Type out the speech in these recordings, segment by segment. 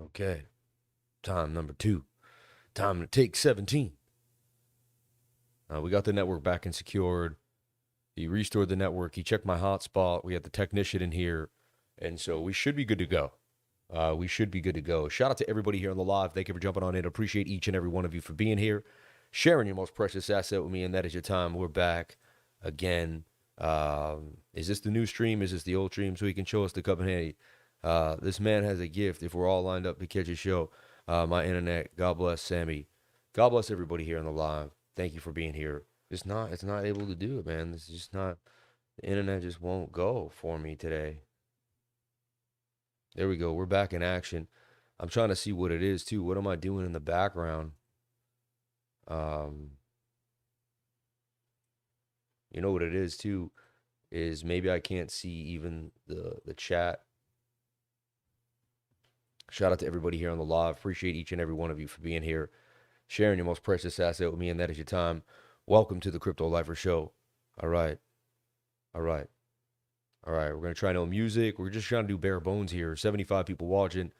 Okay. Time number 2. Time to take 17. We got the network back and secured. He restored the network. He checked my hotspot. We have the technician in here. And so we should be good to go. We should be good to go. Shout out to everybody here on the live. Thank you for jumping on in. Appreciate each and every one of you for being here, sharing your most precious asset with me, and that is your time. We're back again. Is this the new stream? Is this the old stream? So he can show us the cup and hey, this man has a gift if we're all lined up to catch a show. My internet. God bless Sammy. God bless everybody here on the live. Thank you for being here. It's not able to do it, man. It's just not, the internet just won't go for me today. There we go. We're back in action. I'm trying to see what it is too. What am I doing in the background? You know what it is too, is maybe I can't see even the chat. Shout out to everybody here on the live. Appreciate each and every one of you for being here, sharing your most precious asset with me, and that is your time. Welcome to the Crypto Lifer Show. All right. We're going to try no music. We're just trying to do bare bones here. 75 people watching.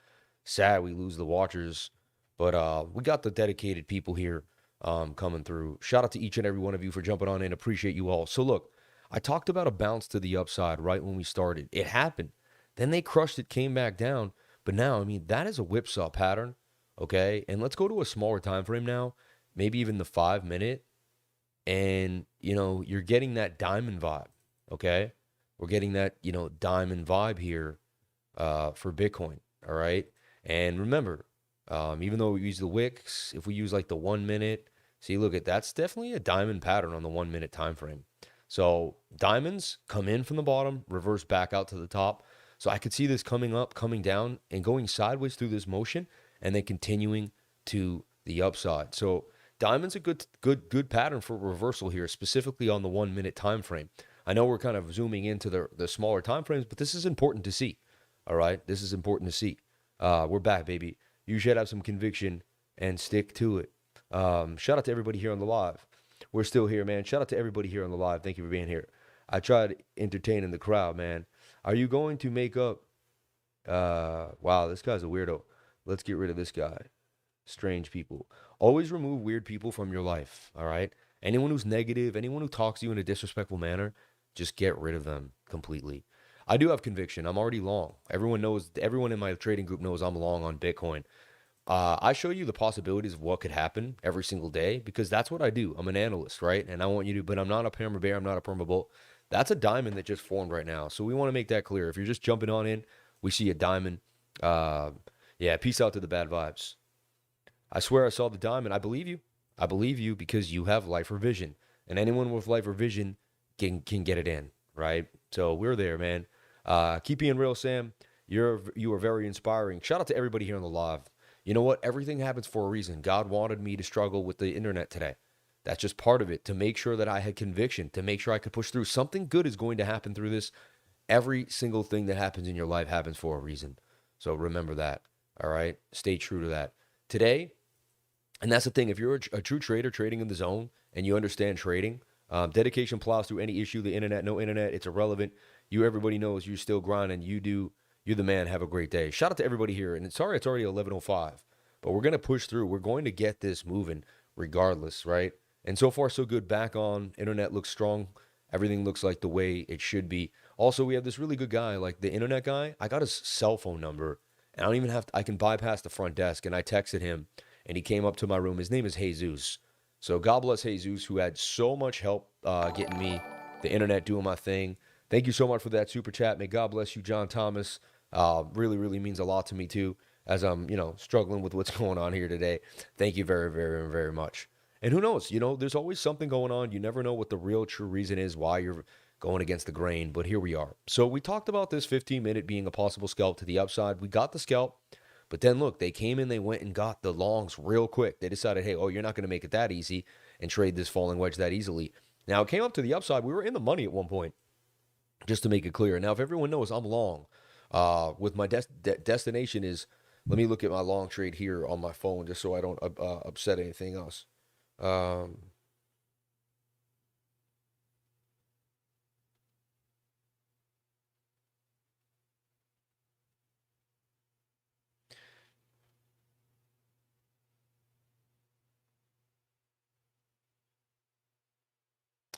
Sad we lose the watchers. But we got the dedicated people here coming through. Shout out to each and every one of you for jumping on in. Appreciate you all. So look, I talked about a bounce to the upside right when we started. It happened. Then they crushed it, came back down. But now, I mean, that is a whipsaw pattern. Okay. And let's go to a smaller time frame now. Maybe even the 5-minute. And, you know, you're getting that diamond vibe, okay? We're getting that, you know, diamond vibe here for Bitcoin, all right? And remember, even though we use the wicks, if we use like the 1 minute, see, look at that's definitely a diamond pattern on the 1 minute time frame. So diamonds come in from the bottom, reverse back out to the top. So I could see this coming up, coming down, and going sideways through this motion, and then continuing to the upside. So diamond's a good pattern for reversal here, specifically on the 1 minute time frame. I know we're kind of zooming into the smaller time frames, but this is important to see. All right, this is important to see. We're back, baby. You should have some conviction and stick to it. Shout out to everybody here on the live. We're still here, man. Shout out to everybody here on the live. Thank you for being here. I tried entertaining the crowd, man. Are you going to make up? Wow, this guy's a weirdo. Let's get rid of this guy. Strange people. Always remove weird people from your life, all right? Anyone who's negative, anyone who talks to you in a disrespectful manner, just get rid of them completely. I do have conviction. I'm already long. Everyone in my trading group knows I'm long on Bitcoin. I show you the possibilities of what could happen every single day because that's what I do. I'm an analyst, right? And I want you to, but I'm not a perma bear. I'm not a perma bull. That's a diamond that just formed right now. So we want to make that clear. If you're just jumping on in, we see a diamond. Yeah, peace out to the bad vibes. I swear I saw the diamond. I believe you. I believe you because you have life or vision. And anyone with life or vision can get it in, right? So we're there, man. Keep being real, Sam. You are very inspiring. Shout out to everybody here on the live. You know what? Everything happens for a reason. God wanted me to struggle with the internet today. That's just part of it, to make sure that I had conviction, to make sure I could push through. Something good is going to happen through this. Every single thing that happens in your life happens for a reason. So remember that, all right? Stay true to that. Today, and that's the thing, if you're a true trader trading in the zone and you understand trading, dedication plows through any issue, the internet, no internet, it's irrelevant. Everybody knows you're still grinding. You're the man. Have a great day. Shout out to everybody here. And sorry, it's already 11:05, but we're going to push through. We're going to get this moving regardless, right? And so far, so good. Back on. Internet looks strong. Everything looks like the way it should be. Also, we have this really good guy, like the internet guy. I got his cell phone number, and I don't even have to, I can bypass the front desk, and I texted him, and he came up to my room. His name is Jesus. So God bless Jesus, who had so much help getting me the internet, doing my thing. Thank you so much for that super chat. May God bless you, John Thomas. Really, really means a lot to me too, as I'm, struggling with what's going on here today. Thank you very, very, very much. And who knows, there's always something going on. You never know what the real true reason is why you're going against the grain, but here we are. So we talked about this 15-minute being a possible scalp to the upside. We got the scalp, but then look, they came in, they went and got the longs real quick. They decided, hey, you're not going to make it that easy and trade this falling wedge that easily. Now, it came up to the upside. We were in the money at one point, just to make it clear. Now, if everyone knows, I'm long. With my destination is, let me look at my long trade here on my phone just so I don't upset anything else.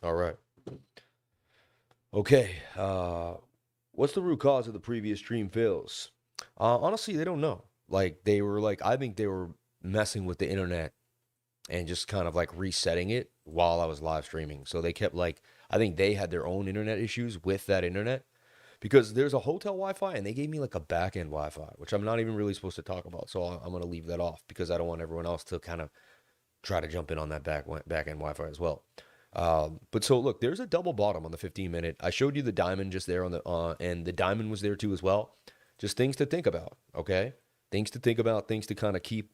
All right. Okay. What's the root cause of the previous stream fails? Honestly, they don't know. Like they were like, I think they were messing with the internet and just kind of like resetting it while I was live streaming. So they kept like, I think they had their own internet issues with that internet because there's a hotel Wi-Fi and they gave me like a back-end Wi-Fi, which I'm not even really supposed to talk about. So I'm going to leave that off because I don't want everyone else to kind of try to jump in on that back-end Wi-Fi as well. But so look, there's a double bottom on the 15-minute. I showed you the diamond just there on the and the diamond was there too as well. Just things to think about, okay? Things to think about, things to kind of keep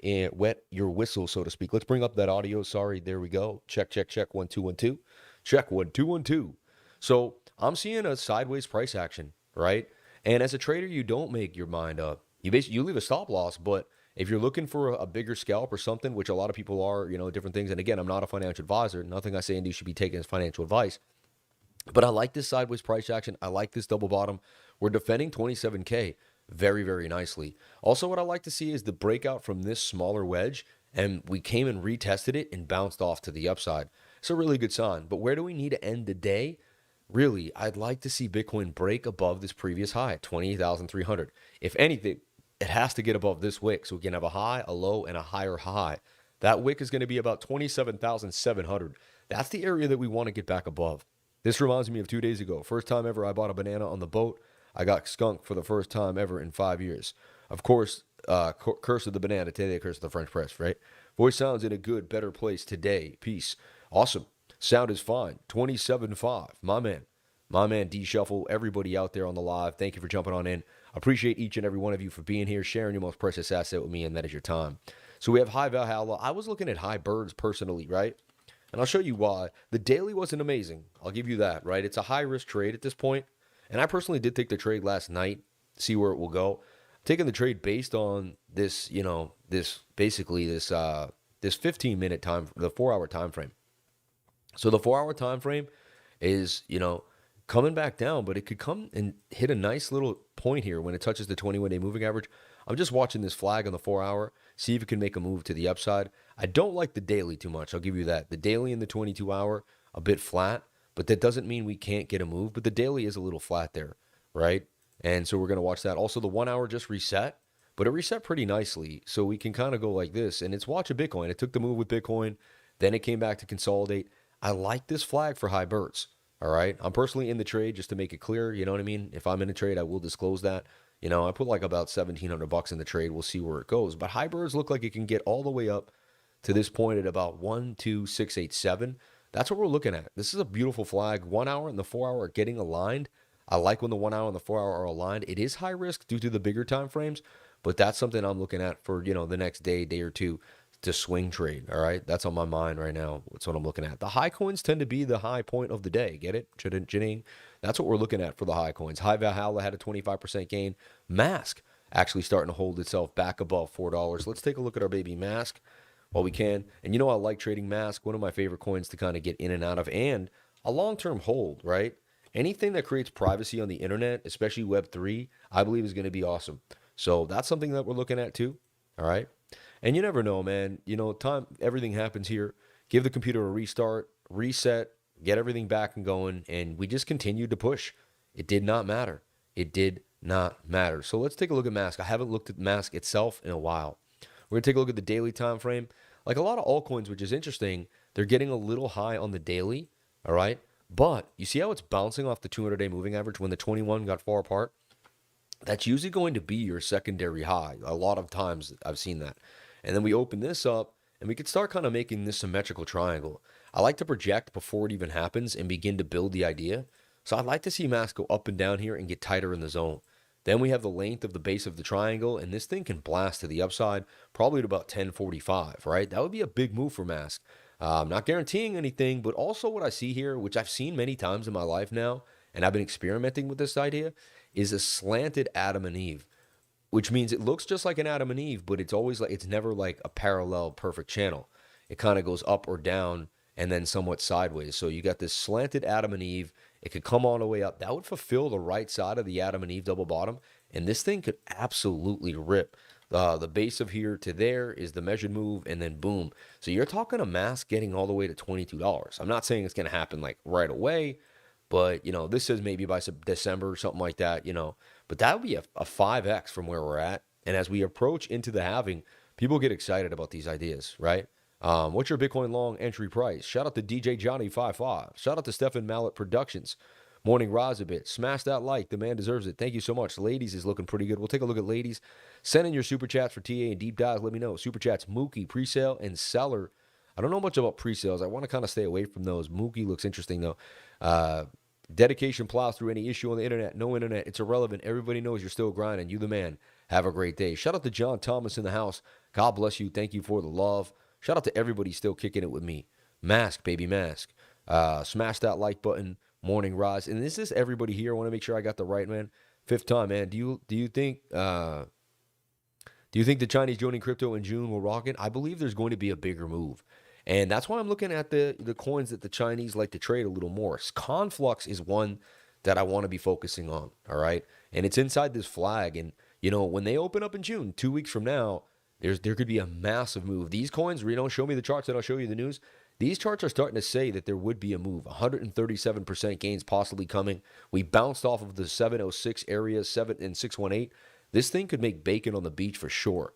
wet your whistle, so to speak. Let's bring up that audio. Sorry, there we go. Check, check, check. 1 2 1 2. Check 1 2 1 2. So I'm seeing a sideways price action, right? And as a trader, you don't make your mind up. You leave a stop loss, but if you're looking for a bigger scalp or something, which a lot of people are, different things. And again, I'm not a financial advisor. Nothing I say and do should be taken as financial advice. But I like this sideways price action. I like this double bottom. We're defending 27K very, very nicely. Also, what I like to see is the breakout from this smaller wedge, and we came and retested it and bounced off to the upside. It's a really good sign. But where do we need to end the day? Really, I'd like to see Bitcoin break above this previous high at 28,300. If anything, it has to get above this wick so we can have a high, a low, and a higher high. That wick is going to be about 27,700. That's the area that we want to get back above. This reminds me of 2 days ago. First time ever I bought a banana on the boat. I got skunked for the first time ever in 5 years. Of course, curse of the banana, today curse of the French press, right? Voice sounds in a good, better place today. Peace. Awesome. Sound is fine. 27.5. My man D Shuffle, everybody out there on the live, thank you for jumping on in. Appreciate each and every one of you for being here, sharing your most precious asset with me, and that is your time. So we have high Valhalla. I was looking at HIBIRDS personally, right? And I'll show you why. The daily wasn't amazing. I'll give you that, right? It's a high-risk trade at this point. And I personally did take the trade last night, see where it will go. Taking the trade based on this, this 15-minute time, the 4-hour time frame. So the 4-hour time frame is, coming back down, but it could come and hit a nice little point here when it touches the 21-day moving average. I'm just watching this flag on the 4-hour, see if it can make a move to the upside. I don't like the daily too much. I'll give you that. The daily and the 22-hour, a bit flat, but that doesn't mean we can't get a move. But the daily is a little flat there, right? And so we're going to watch that. Also, the 1 hour just reset, but it reset pretty nicely. So we can kind of go like this, and it's watch a Bitcoin. It took the move with Bitcoin, then it came back to consolidate. I like this flag for HIBIRDS. All right. I'm personally in the trade just to make it clear. You know what I mean? If I'm in a trade, I will disclose that. I put like about $1,700 in the trade. We'll see where it goes. But HIBIRDS look like it can get all the way up to this point at about 12687. That's what we're looking at. This is a beautiful flag. 1 hour and the 4 hour are getting aligned. I like when the 1 hour and the 4 hour are aligned. It is high risk due to the bigger time frames, but that's something I'm looking at for, the next day or two to swing trade. All right. That's on my mind right now. That's what I'm looking at. The high coins tend to be the high point of the day. Get it? Chitting. That's what we're looking at for the high coins. High Valhalla had a 25% gain. Mask actually starting to hold itself back above $4. Let's take a look at our baby Mask while we can. And I like trading Mask. One of my favorite coins to kind of get in and out of, and a long-term hold, right? Anything that creates privacy on the internet, especially Web3, I believe is going to be awesome. So that's something that we're looking at too. All right. And you never know, man. Everything happens here. Give the computer a restart, reset, get everything back and going, and we just continued to push. It did not matter. It did not matter. So let's take a look at Mask. I haven't looked at Mask itself in a while. We're going to take a look at the daily time frame. Like a lot of altcoins, which is interesting, they're getting a little high on the daily, all right? But you see how it's bouncing off the 200-day moving average when the 21 got far apart? That's usually going to be your secondary high. A lot of times I've seen that. And then we open this up, and we could start kind of making this symmetrical triangle. I like to project before it even happens and begin to build the idea. So I'd like to see Mask go up and down here and get tighter in the zone. Then we have the length of the base of the triangle, and this thing can blast to the upside, probably at about 1045, right? That would be a big move for Mask. I'm not guaranteeing anything, but also what I see here, which I've seen many times in my life now, and I've been experimenting with this idea, is a slanted Adam and Eve, which means it looks just like an Adam and Eve, but it's never like a parallel perfect channel. It kind of goes up or down and then somewhat sideways. So you got this slanted Adam and Eve. It could come all the way up. That would fulfill the right side of the Adam and Eve double bottom, and this thing could absolutely rip. The base of here to there is the measured move, and then boom. So you're talking a mask getting all the way to $22. I'm not saying it's going to happen like right away, but this says maybe by December or something like that, But that would be a 5x from where we're at. And as we approach into the halving, people get excited about these ideas, right? What's your Bitcoin long entry price? Shout out to DJ Johnny55. Shout out to Stefan Mallet Productions. Morning rise a bit. Smash that like. The man deserves it. Thank you so much. Ladies is looking pretty good. We'll take a look at ladies. Send in your super chats for TA and deep dives. Let me know. Super chats, Mookie, presale, and CELR. I don't know much about presales. I want to kind of stay away from those. Mookie looks interesting though. Dedication plows through any issue on the internet. No internet. It's irrelevant. Everybody knows you're still grinding. You the man. Have a great day. Shout out to John Thomas in the house. God bless you. Thank you for the love. Shout out to everybody still kicking it with me. Mask, baby, mask. Smash that like button. Morning rise. And is this everybody here? I want to make sure I got the right man. Fifth time, man. Do you think the Chinese joining crypto in June will rock it? I believe there's going to be a bigger move. And that's why I'm looking at the coins that the Chinese like to trade a little more. Conflux is one that I want to be focusing on, all right? And it's inside this flag. And, when they open up in June, 2 weeks from now, there could be a massive move. These coins, show me the charts and I'll show you the news. These charts are starting to say that there would be a move. 137% gains possibly coming. We bounced off of the 706 area, 7 and 618. This thing could make bacon on the beach for sure.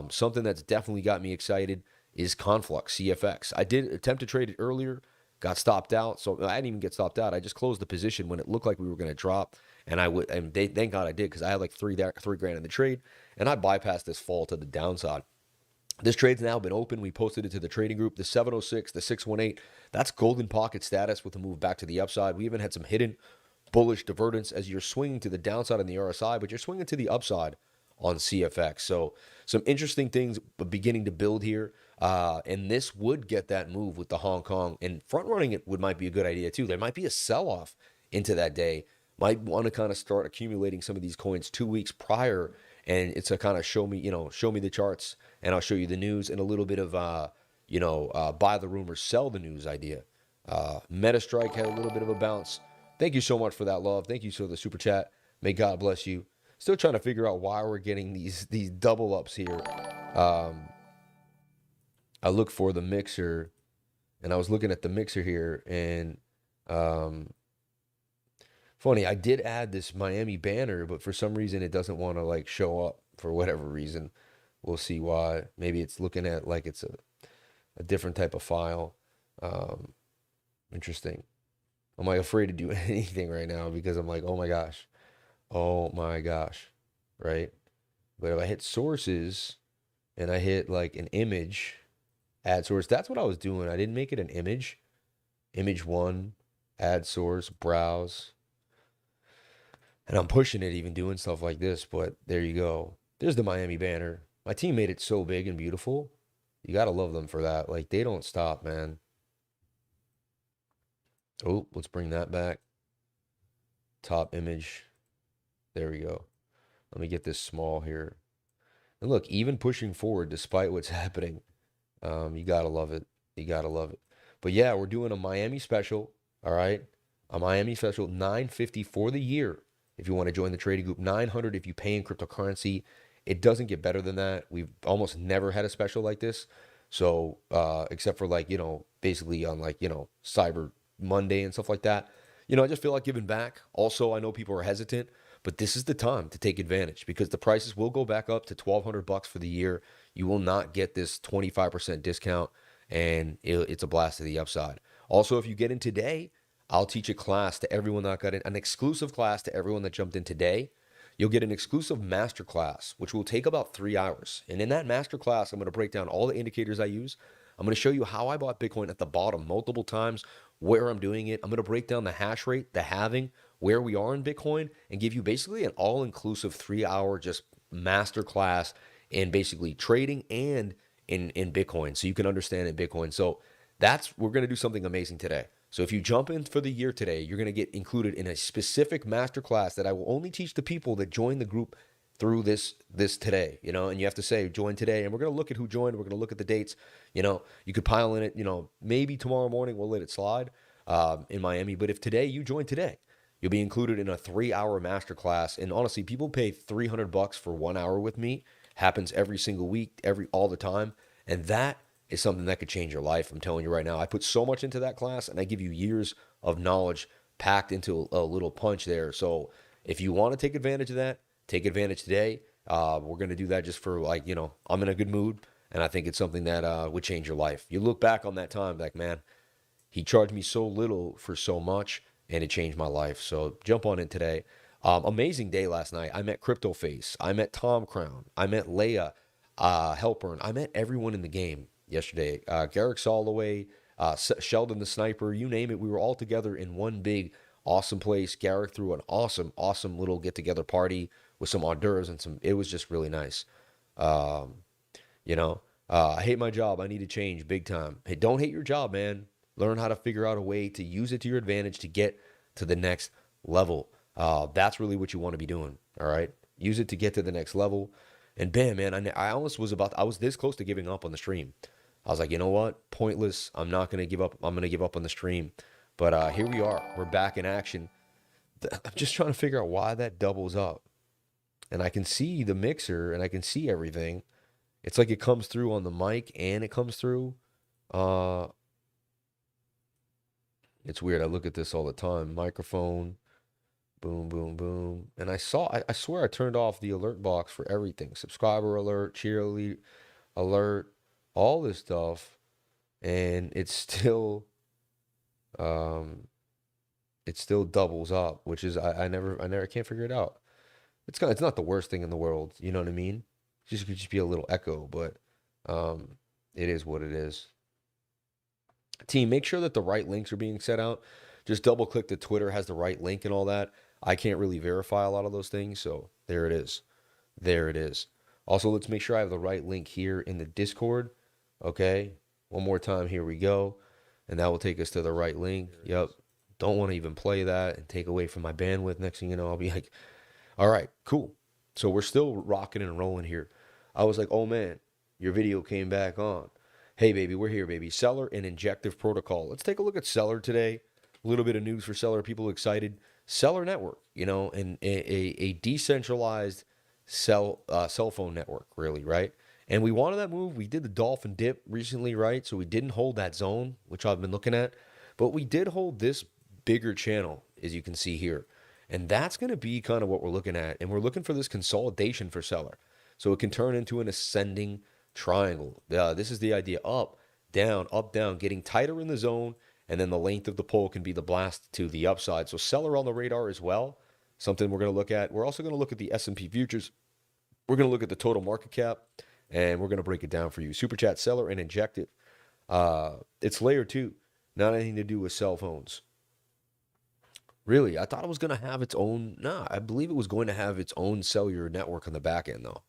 Something that's definitely got me excited is Conflux, CFX. I did attempt to trade it earlier, got stopped out. So I didn't even get stopped out. I just closed the position when it looked like we were going to drop. And thank God I did, because I had like $3 grand in the trade, and I bypassed this fall to the downside. This trade's now been open. We posted it to the trading group. The 706, the 618, that's golden pocket status with a move back to the upside. We even had some hidden bullish divergence as you're swinging to the downside on the RSI, but you're swinging to the upside on CFX. So some interesting things beginning to build here. And this would get that move with the Hong Kong, and front running it might be a good idea too. There might be a sell-off into that day. Might want to kind of start accumulating some of these coins 2 weeks prior. And it's a kind of show me the charts, and I'll show you the news, and a little bit of, buy the rumors, sell the news idea. MetaStrike had a little bit of a bounce. Thank you so much for that love. Thank you for the super chat. May God bless you. Still trying to figure out why we're getting these double ups here. I look for the mixer, and I was looking at the mixer here, and funny, I did add this Miami banner, but for some reason it doesn't want to like show up for whatever reason. We'll see why. Maybe it's looking at like it's a different type of file. Interesting. I'm like afraid to do anything right now because I'm like, oh my gosh, right? But if I hit sources and I hit like an image, add source, that's what I was doing. I didn't make it an image. Image one, add source, browse. And I'm pushing it, even doing stuff like this, but there you go. There's the Miami banner. My team made it so big and beautiful. You got to love them for that. Like, they don't stop, man. Oh, let's bring that back. Top image. There we go. Let me get this small here. And look, even pushing forward despite what's happening, you got to love it. You got to love it. But yeah, we're doing a Miami special, all right? A Miami special, $950 for the year. If you want to join the trading group, $900 if you pay in cryptocurrency. It doesn't get better than that. We've almost never had a special like this. So, except for like, basically on like, Cyber Monday and stuff like that. I just feel like giving back. Also, I know people are hesitant, but this is the time to take advantage because the prices will go back up to $1,200 for the year. You will not get this 25% discount, and it's a blast to the upside. Also, if you get in today, I'll teach a class to everyone that got in, an exclusive class to everyone that jumped in today. You'll get an exclusive master class, which will take about 3 hours. And in that master class, I'm going to break down all the indicators I use. I'm going to show you how I bought Bitcoin at the bottom multiple times, where I'm doing it. I'm going to break down the hash rate, the halving, where we are in Bitcoin, and give you basically an all-inclusive 3-hour just master class in basically trading and in Bitcoin, so you can understand in Bitcoin. So we're going to do something amazing today. So if you jump in for the year today, you're going to get included in a specific masterclass that I will only teach the people that join the group through this today, and you have to say join today, and we're going to look at who joined. We're going to look at the dates. You could pile in it, maybe tomorrow morning we'll let it slide in Miami. But if today you join today, you'll be included in a 3-hour masterclass. And honestly, people pay $300 for 1 hour with me. happens every single week, all the time. And that is something that could change your life. I'm telling you right now. I put so much into that class, and I give you years of knowledge packed into a little punch there. So if you want to take advantage of that, take advantage today. We're going to do that just for, like, I'm in a good mood, and I think it's something that would change your life. You look back on that time like, man, he charged me so little for so much, and it changed my life. So jump on in today. Amazing day last night. I met CryptoFace. I met Tom Crown. I met Leia Helpern. I met everyone in the game yesterday. Garrick Soloway, Sheldon the Sniper, you name it. We were all together in one big, awesome place. Garrick threw an awesome, awesome little get-together party with some hors d'oeuvres and it was just really nice. I hate my job. I need to change big time. Hey, don't hate your job, man. Learn how to figure out a way to use it to your advantage to get to the next level. That's really what you want to be doing. All right. Use it to get to the next level. And bam, man, I almost I was this close to giving up on the stream. I was like, you know what? Pointless. I'm not going to give up. I'm going to give up on the stream. But here we are. We're back in action. I'm just trying to figure out why that doubles up. And I can see the mixer and I can see everything. It's like it comes through on the mic and it comes through. It's weird. I look at this all the time. Microphone. Boom, boom, boom. And I swear I turned off the alert box for everything. Subscriber alert, cheerleader alert, all this stuff. And it still doubles up, which is, I can't figure it out. It's not the worst thing in the world. You know what I mean? It could just be a little echo, but it is what it is. Team, make sure that the right links are being set out. Just double click that Twitter has the right link and all that. I can't really verify a lot of those things, so there it is. There it is. Also, let's make sure I have the right link here in the Discord. Okay, one more time. Here we go. And that will take us to the right link. Yep. Don't want to even play that and take away from my bandwidth. Next thing you know, I'll be like, all right, cool. So we're still rocking and rolling here. I was like, oh man, your video came back on. Hey, baby, we're here, baby. CELR and injective protocol. Let's take a look at CELR today. A little bit of news for CELR. People excited. CELR network, and a decentralized cell phone network, really, right? And we wanted that move. We did the dolphin dip recently, right? So we didn't hold that zone, which I've been looking at. But we did hold this bigger channel, as you can see here. And that's going to be kind of what we're looking at. And we're looking for this consolidation for CELR. So it can turn into an ascending triangle. This is the idea. Up, down, getting tighter in the zone. And then the length of the pole can be the blast to the upside. So CELR on the radar as well. Something we're going to look at. We're also going to look at the S&P futures. We're going to look at the total market cap. And we're going to break it down for you. Super chat, CELR, and injective. It's layer 2. Not anything to do with cell phones. Really, I thought it was going to have its own. Nah, I believe it was going to have its own cellular network on the back end, though.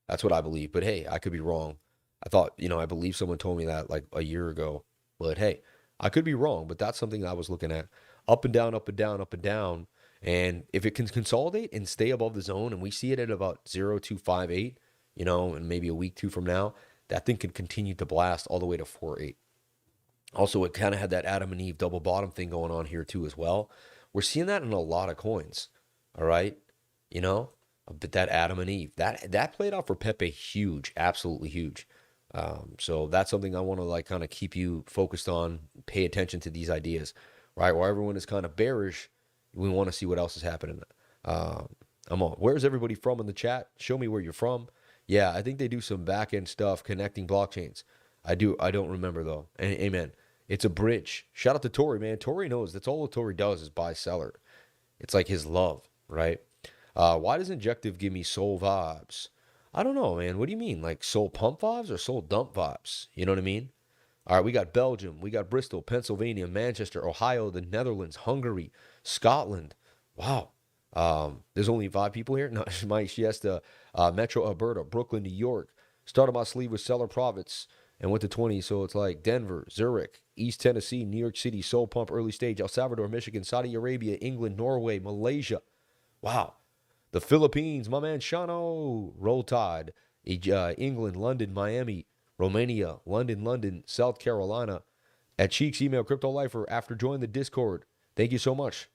That's what I believe. But hey, I could be wrong. I thought, I believe someone told me that like a year ago. But hey, I could be wrong. But that's something I was looking at. Up and down, up and down, up and down. And if it can consolidate and stay above the zone, and we see it at about 0.258, and maybe a week 2 from now, that thing can continue to blast all the way to 4.8. Also, it kind of had that Adam and Eve double bottom thing going on here too as well. We're seeing that in a lot of coins, all right? But that Adam and Eve, that played out for Pepe huge, absolutely huge. So that's something I want to kind of keep you focused on, pay attention to these ideas, right? While everyone is kind of bearish, we want to see what else is happening. I'm on. Where's everybody from in the chat? Show me where you're from. Yeah, I think they do some back-end stuff connecting blockchains. I don't remember though. Amen. It's a bridge. Shout out to Tori, man. Tori knows that's all Tori does is buy CELR. It's like his love, right? Why does injective give me soul vibes? I don't know, man. What do you mean? Like soul pump vibes or soul dump vibes? You know what I mean? All right, we got Belgium, we got Bristol, Pennsylvania, Manchester, Ohio, the Netherlands, Hungary, Scotland. Wow. There's only 5 people here. No, Mike, she has to Metro Alberta, Brooklyn, New York. Started my sleeve with CELR Province and went to 20, so it's like Denver, Zurich, East Tennessee, New York City, Soul Pump, early stage, El Salvador, Michigan, Saudi Arabia, England, Norway, Malaysia. Wow. The Philippines, my man Shano, Roll Tide, England, London, Miami, Romania, London, South Carolina. At Cheeks, email Crypto Lifer after joining the Discord. Thank you so much.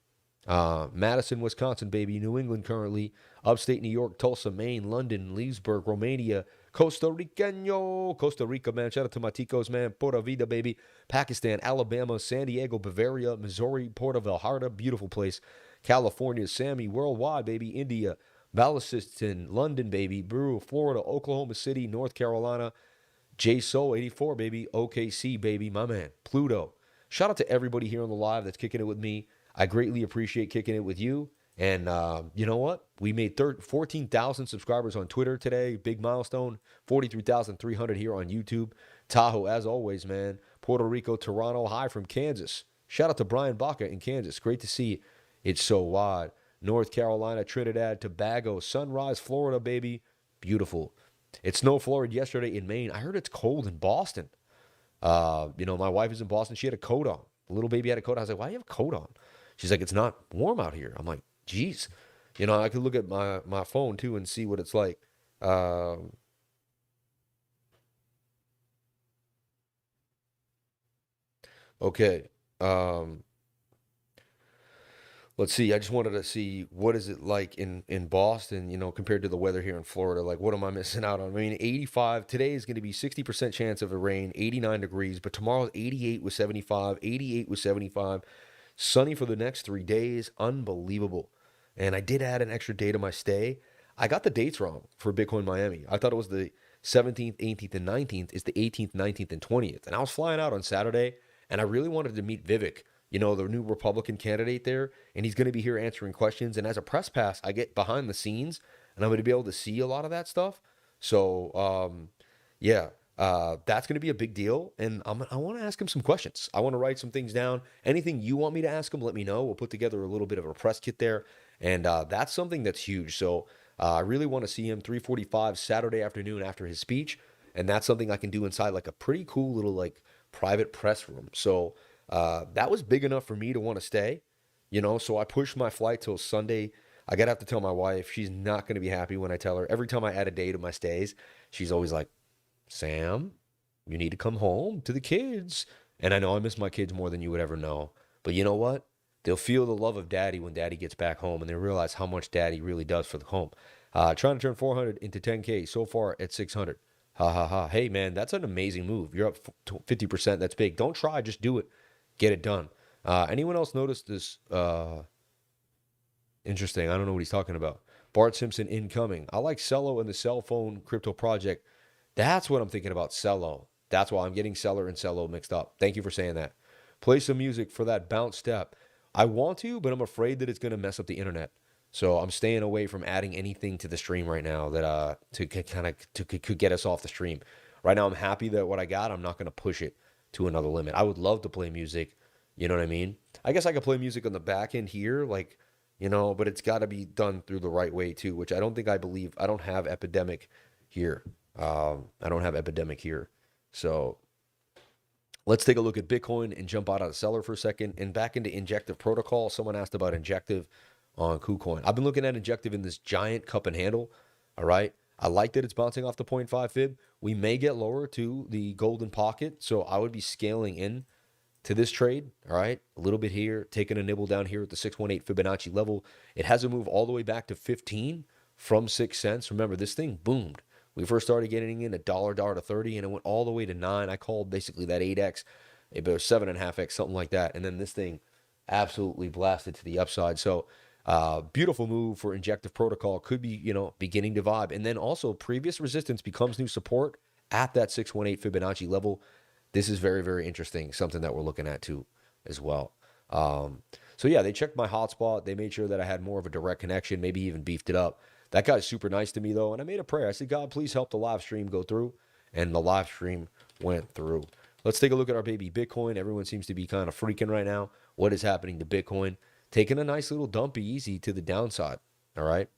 Madison, Wisconsin, baby. New England currently. Upstate New York, Tulsa, Maine, London, Leesburg, Romania, Costa Rica, man. Shout out to my Ticos, man. Pura Vida, baby. Pakistan, Alabama, San Diego, Bavaria, Missouri, Puerto Vallarta, beautiful place. California, Sammy, worldwide, baby. India, Ballston, London, baby. Brew, Florida, Oklahoma City, North Carolina. JSO84, baby. OKC, baby. My man. Pluto. Shout out to everybody here on the live that's kicking it with me. I greatly appreciate kicking it with you. And you know what? We made 14,000 subscribers on Twitter today. Big milestone. 43,300 here on YouTube. Tahoe, as always, man. Puerto Rico, Toronto. Hi from Kansas. Shout out to Brian Baca in Kansas. Great to see it's so wide. North Carolina, Trinidad, Tobago, Sunrise, Florida, baby. Beautiful. It snowed Florida yesterday in Maine. I heard it's cold in Boston. My wife is in Boston. She had a coat on. The little baby had a coat on. I was like, why do you have a coat on? She's like, it's not warm out here. I'm like, geez. I could look at my phone, too, and see what it's like. Okay. Let's see. I just wanted to see what is it like in Boston, compared to the weather here in Florida. Like, what am I missing out on? I mean, 85. Today is going to be 60% chance of a rain, 89 degrees. But tomorrow's 88 with 75, 88 with 75. Sunny for the next 3 days. Unbelievable. And I did add an extra day to my stay. I got the dates wrong for Bitcoin Miami. I thought it was the 17th, 18th, and 19th. It's the 18th, 19th, and 20th. And I was flying out on Saturday, and I really wanted to meet Vivek, the new Republican candidate there, and he's going to be here answering questions. And as a press pass, I get behind the scenes, and I'm going to be able to see a lot of that stuff. So, that's going to be a big deal, and I want to ask him some questions. I want to write some things down. Anything you want me to ask him, let me know. We'll put together a little bit of a press kit there, and that's something that's huge. So I really want to see him 3:45 Saturday afternoon after his speech, and that's something I can do inside like a pretty cool little like private press room. So that was big enough for me to want to stay, so I pushed my flight till Sunday. I gotta have to tell my wife. She's not going to be happy when I tell her. Every time I add a day to my stays, she's always like, Sam, you need to come home to the kids. And I know I miss my kids more than you would ever know. But you know what? They'll feel the love of daddy when daddy gets back home, and they realize how much daddy really does for the home. Trying to turn 400 into 10K so far at 600. Ha ha ha. Hey, man, that's an amazing move. You're up 50%. That's big. Don't try. Just do it. Get it done. Anyone else notice this? Interesting. I don't know what he's talking about. Bart Simpson incoming. I like Cello and the cell phone crypto project. That's what I'm thinking about, Cello. That's why I'm getting Cellar and Cello mixed up. Thank you for saying that. Play some music for that bounce step. I want to, but I'm afraid that it's going to mess up the internet. So I'm staying away from adding anything to the stream right now that could get us off the stream. Right now, I'm happy that what I got, I'm not going to push it to another limit. I would love to play music. You know what I mean? I guess I could play music on the back end here, but it's got to be done through the right way too, which I don't believe. I don't have Epidemic here. So let's take a look at Bitcoin and jump out of the Cellar for a second and back into Injective Protocol. Someone asked about Injective on KuCoin. I've been looking at Injective in this giant cup and handle. All right. I like that it's bouncing off the 0.5 fib. We may get lower to the golden pocket. So I would be scaling in to this trade. All right. A little bit here, taking a nibble down here at the 618 Fibonacci level. It hasn't moved all the way back to 15 from 6 cents. Remember, this thing boomed. We first started getting in $1 to 30, and it went all the way to 9. I called basically that 8x, it was 7.5x, something like that. And then this thing absolutely blasted to the upside. So beautiful move for Injective Protocol. Could be, beginning to vibe. And then also previous resistance becomes new support at that 618 Fibonacci level. This is very, very interesting. Something that we're looking at too as well. So yeah, they checked my hotspot. They made sure that I had more of a direct connection, maybe even beefed it up. That guy's super nice to me, though, and I made a prayer. I said, God, please help the live stream go through, and the live stream went through. Let's take a look at our baby Bitcoin. Everyone seems to be kind of freaking right now. What is happening to Bitcoin? Taking a nice little dumpy easy to the downside, all right?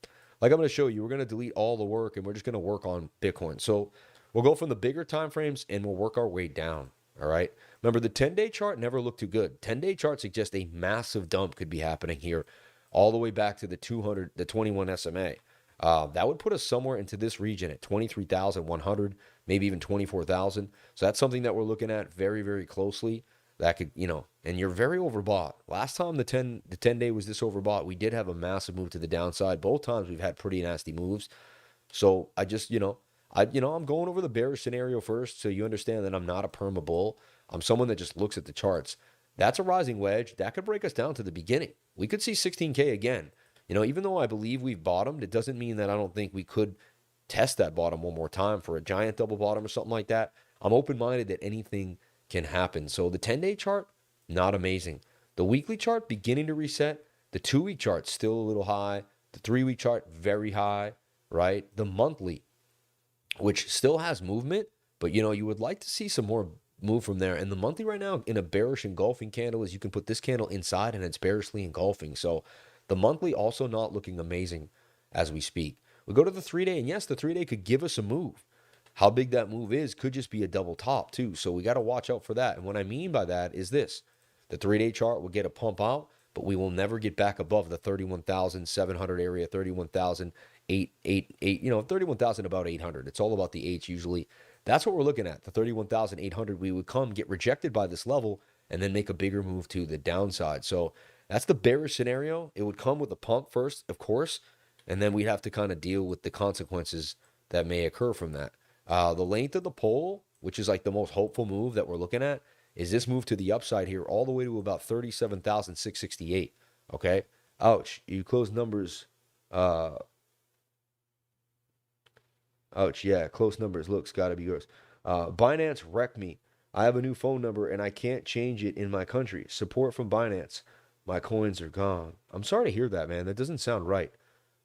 Like I'm going to show you, we're going to delete all the work, and we're just going to work on Bitcoin. So we'll go from the bigger time frames, and we'll work our way down, all right? Remember, the 10-day chart never looked too good. 10-day chart suggests a massive dump could be happening here all the way back to the 21 SMA. That would put us somewhere into this region at 23,100, maybe even 24,000. So that's something that we're looking at very, very closely. that could, and you're very overbought. Last time the 10 day was this overbought, we did have a massive move to the downside. Both times we've had pretty nasty moves. So I just, I'm going over the bearish scenario first so you understand that I'm not a perma bull. I'm someone that just looks at the charts. That's a rising wedge. That could break us down to the beginning. We could see 16K again. Even though I believe we've bottomed, it doesn't mean that I don't think we could test that bottom one more time for a giant double bottom or something like that. I'm open-minded that anything can happen. So the 10-day chart, not amazing. The weekly chart beginning to reset. The 2-week chart still a little high. The 3-week chart very high, right? The monthly, which still has movement, but you would like to see some more move from there. And the monthly right now in a bearish engulfing candle is you can put this candle inside and it's bearishly engulfing. So the monthly also not looking amazing as we speak. We go to the 3-day, and yes, the 3-day could give us a move. How big that move is could just be a double top too. So we got to watch out for that. And what I mean by that is this. The 3-day chart will get a pump out, but we will never get back above the 31,700 area, 31,000 about 800. It's all about the H usually. That's what we're looking at. The 31,800, we would come, get rejected by this level, and then make a bigger move to the downside. So that's the bearish scenario. It would come with a pump first, of course, and then we'd have to kind of deal with the consequences that may occur from that. The length of the pole, which is like the most hopeful move that we're looking at, is this move to the upside here all the way to about 37,668. Okay? Ouch. You close numbers. Ouch. Yeah, close numbers. Looks got to be yours. Binance wrecked me. I have a new phone number and I can't change it in my country. Support from Binance. My coins are gone. I'm sorry to hear that, man. That doesn't sound right.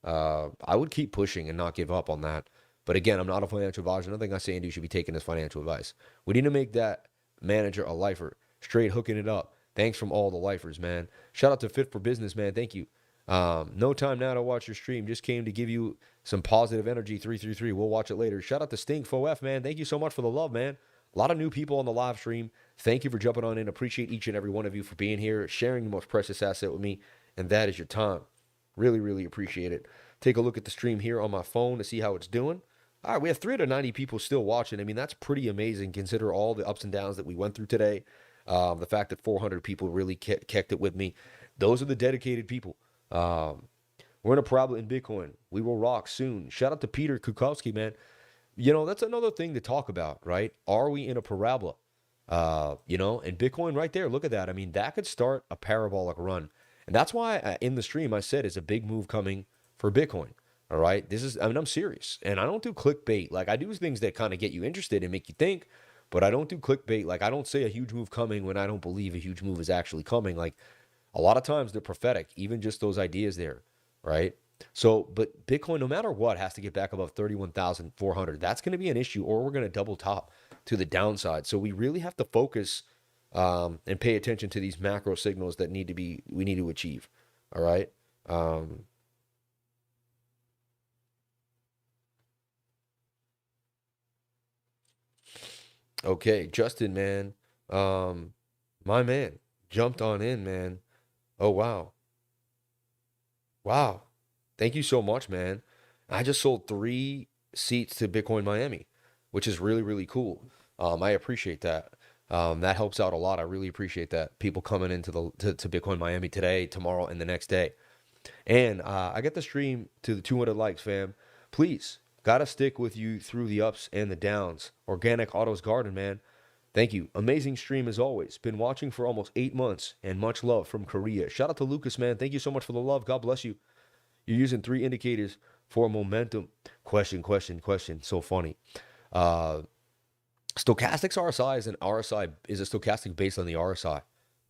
I would keep pushing and not give up on that. But again, I'm not a financial advisor. Nothing I say and do should be taken as financial advice. We need to make that manager a lifer. Straight hooking it up. Thanks from all the lifers, man. Shout out to Fit for Business, man. Thank you. No time now to watch your stream. Just came to give you some positive energy. 333. We'll watch it later. Shout out to Stink4F, man. Thank you so much for the love, man. A lot of new people on the live stream. Thank you for jumping on in. Appreciate each and every one of you for being here, sharing the most precious asset with me, and that is your time. Really, really appreciate it. Take a look at the stream here on my phone to see how it's doing. All right, we have 390 people still watching. I mean, that's pretty amazing. Consider all the ups and downs that we went through today. The fact that 400 people really kept it with me. Those are the dedicated people. We're in a problem in Bitcoin. We will rock soon. Shout out to Peter Kukowski, man. That's another thing to talk about, right? Are we in a parabola? And Bitcoin right there, look at that. I mean, that could start a parabolic run. And that's why in the stream I said it's a big move coming for Bitcoin. All right. I'm serious. And I don't do clickbait. Like, I do things that kind of get you interested and make you think, but I don't do clickbait. Like, I don't say a huge move coming when I don't believe a huge move is actually coming. Like, a lot of times they're prophetic, even just those ideas there. Right. So, but Bitcoin, no matter what, has to get back above 31,400. That's going to be an issue, or we're going to double top to the downside. So we really have to focus and pay attention to these macro signals that we need to achieve. All right. Okay, Justin, man. My man jumped on in, man. Oh, wow. Wow. Thank you so much, man. I just sold 3 seats to Bitcoin Miami, which is really, really cool. I appreciate that. That helps out a lot. I really appreciate that. People coming into to Bitcoin Miami today, tomorrow, and the next day. And I get the stream to the 200 likes, fam. Please, gotta stick with you through the ups and the downs. Organic Autos Garden, man. Thank you. Amazing stream as always. Been watching for almost 8 months, and much love from Korea. Shout out to Lucas, man. Thank you so much for the love. God bless you. You're using 3 indicators for momentum. Question. So funny. Stochastics RSI is an RSI, is a stochastic based on the RSI.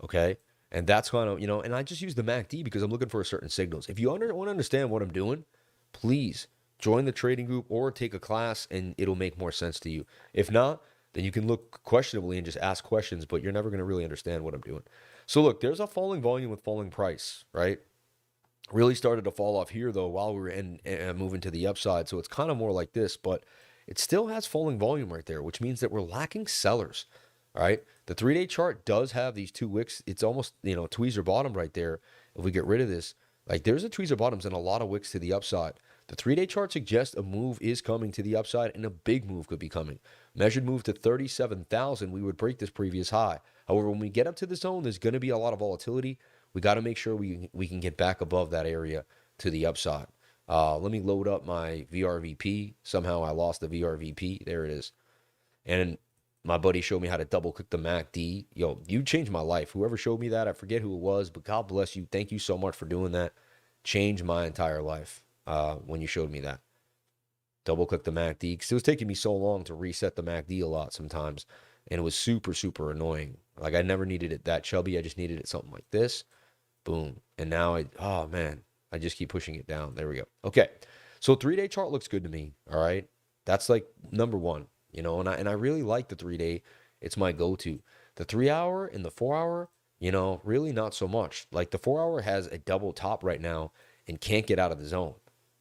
Okay. And that's kind of, and I just use the MACD because I'm looking for certain signals. If you want to understand what I'm doing, please join the trading group or take a class and it'll make more sense to you. If not, then you can look questionably and just ask questions, but you're never going to really understand what I'm doing. So look, there's a falling volume with falling price, right? Really started to fall off here though while we were moving to the upside. So it's kind of more like this, but it still has falling volume right there, which means that we're lacking sellers. All right. The 3-day chart does have these 2 wicks. It's almost, tweezer bottom right there. If we get rid of this, like there's a tweezer bottoms and a lot of wicks to the upside. The 3-day chart suggests a move is coming to the upside, and a big move could be coming. Measured move to 37,000, we would break this previous high. However, when we get up to the zone, there's going to be a lot of volatility. We got to make sure we can get back above that area to the upside. Let me load up my VRVP. Somehow I lost the VRVP. There it is. And my buddy showed me how to double click the MACD. Yo, you changed my life. Whoever showed me that, I forget who it was, but God bless you. Thank you so much for doing that. Changed my entire life when you showed me that. Double click the MACD, because it was taking me so long to reset the MACD a lot sometimes. And it was super, super annoying. Like, I never needed it that chubby. I just needed it something like this. Boom. And now oh man, I just keep pushing it down. There we go. Okay. So 3-day chart looks good to me. All right. That's like number one, you know, and I really like the 3-day. It's my go-to. The 3-hour and the 4-hour, you know, really not so much. Like the 4-hour has a double top right now and can't get out of the zone.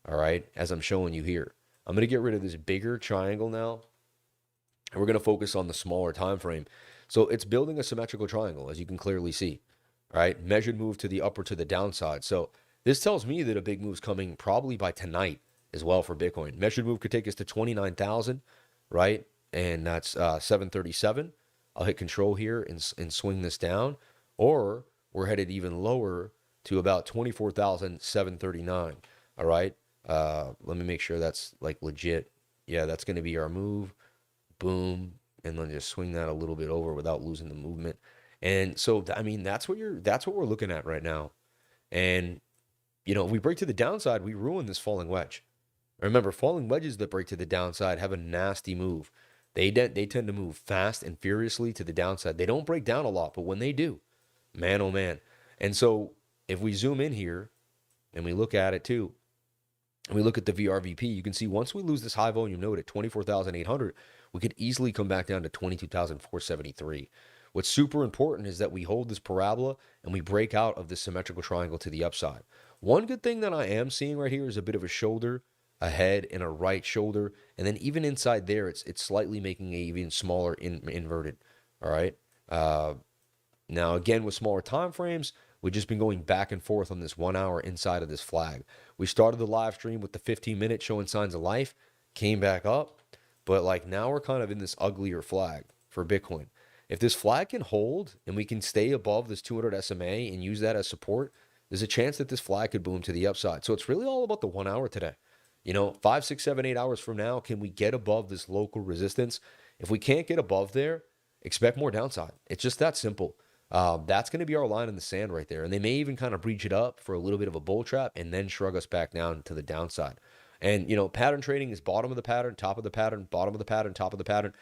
All right. As I'm showing you here, I'm going to get rid of this bigger triangle now. And we're going to focus on the smaller time frame. So it's building a symmetrical triangle, as you can clearly see. Right? Measured move to the upper to the downside. So this tells me that a big move's coming probably by tonight as well for Bitcoin. Measured move could take us to 29,000, right? And that's 737. I'll hit control here and swing this down. Or we're headed even lower to about 24,739. All right? Let me make sure that's like legit. Yeah, that's going to be our move. Boom. And then just swing that a little bit over without losing the movement. And so, I mean, that's what we're looking at right now. And, you know, if we break to the downside, we ruin this falling wedge. Remember, falling wedges that break to the downside have a nasty move. They tend to move fast and furiously to the downside. They don't break down a lot, but when they do, man, oh man. And so if we zoom in here and we look at it too, and we look at the VRVP, you can see once we lose this high volume node at 24,800, we could easily come back down to 22,473. What's super important is that we hold this parabola and we break out of this symmetrical triangle to the upside. One good thing that I am seeing right here is a bit of a shoulder, a head, and a right shoulder. And then even inside there, it's slightly making a even smaller inverted. All right. Now, again, with smaller time frames, we've just been going back and forth on this 1 hour inside of this flag. We started the live stream with the 15 minutes showing signs of life, came back up. But like now we're kind of in this uglier flag for Bitcoin. If this flag can hold and we can stay above this 200 SMA and use that as support, there's a chance that this flag could boom to the upside. So it's really all about the 1 hour today. You know, 5, 6, 7, 8 hours from now, can we get above this local resistance? If we can't get above there, expect more downside. It's just that simple. That's going to be our line in the sand right there. And they may even kind of breach it up for a little bit of a bull trap and then shrug us back down to the downside. And, you know, pattern trading is bottom of the pattern, top of the pattern, bottom of the pattern, top of the pattern.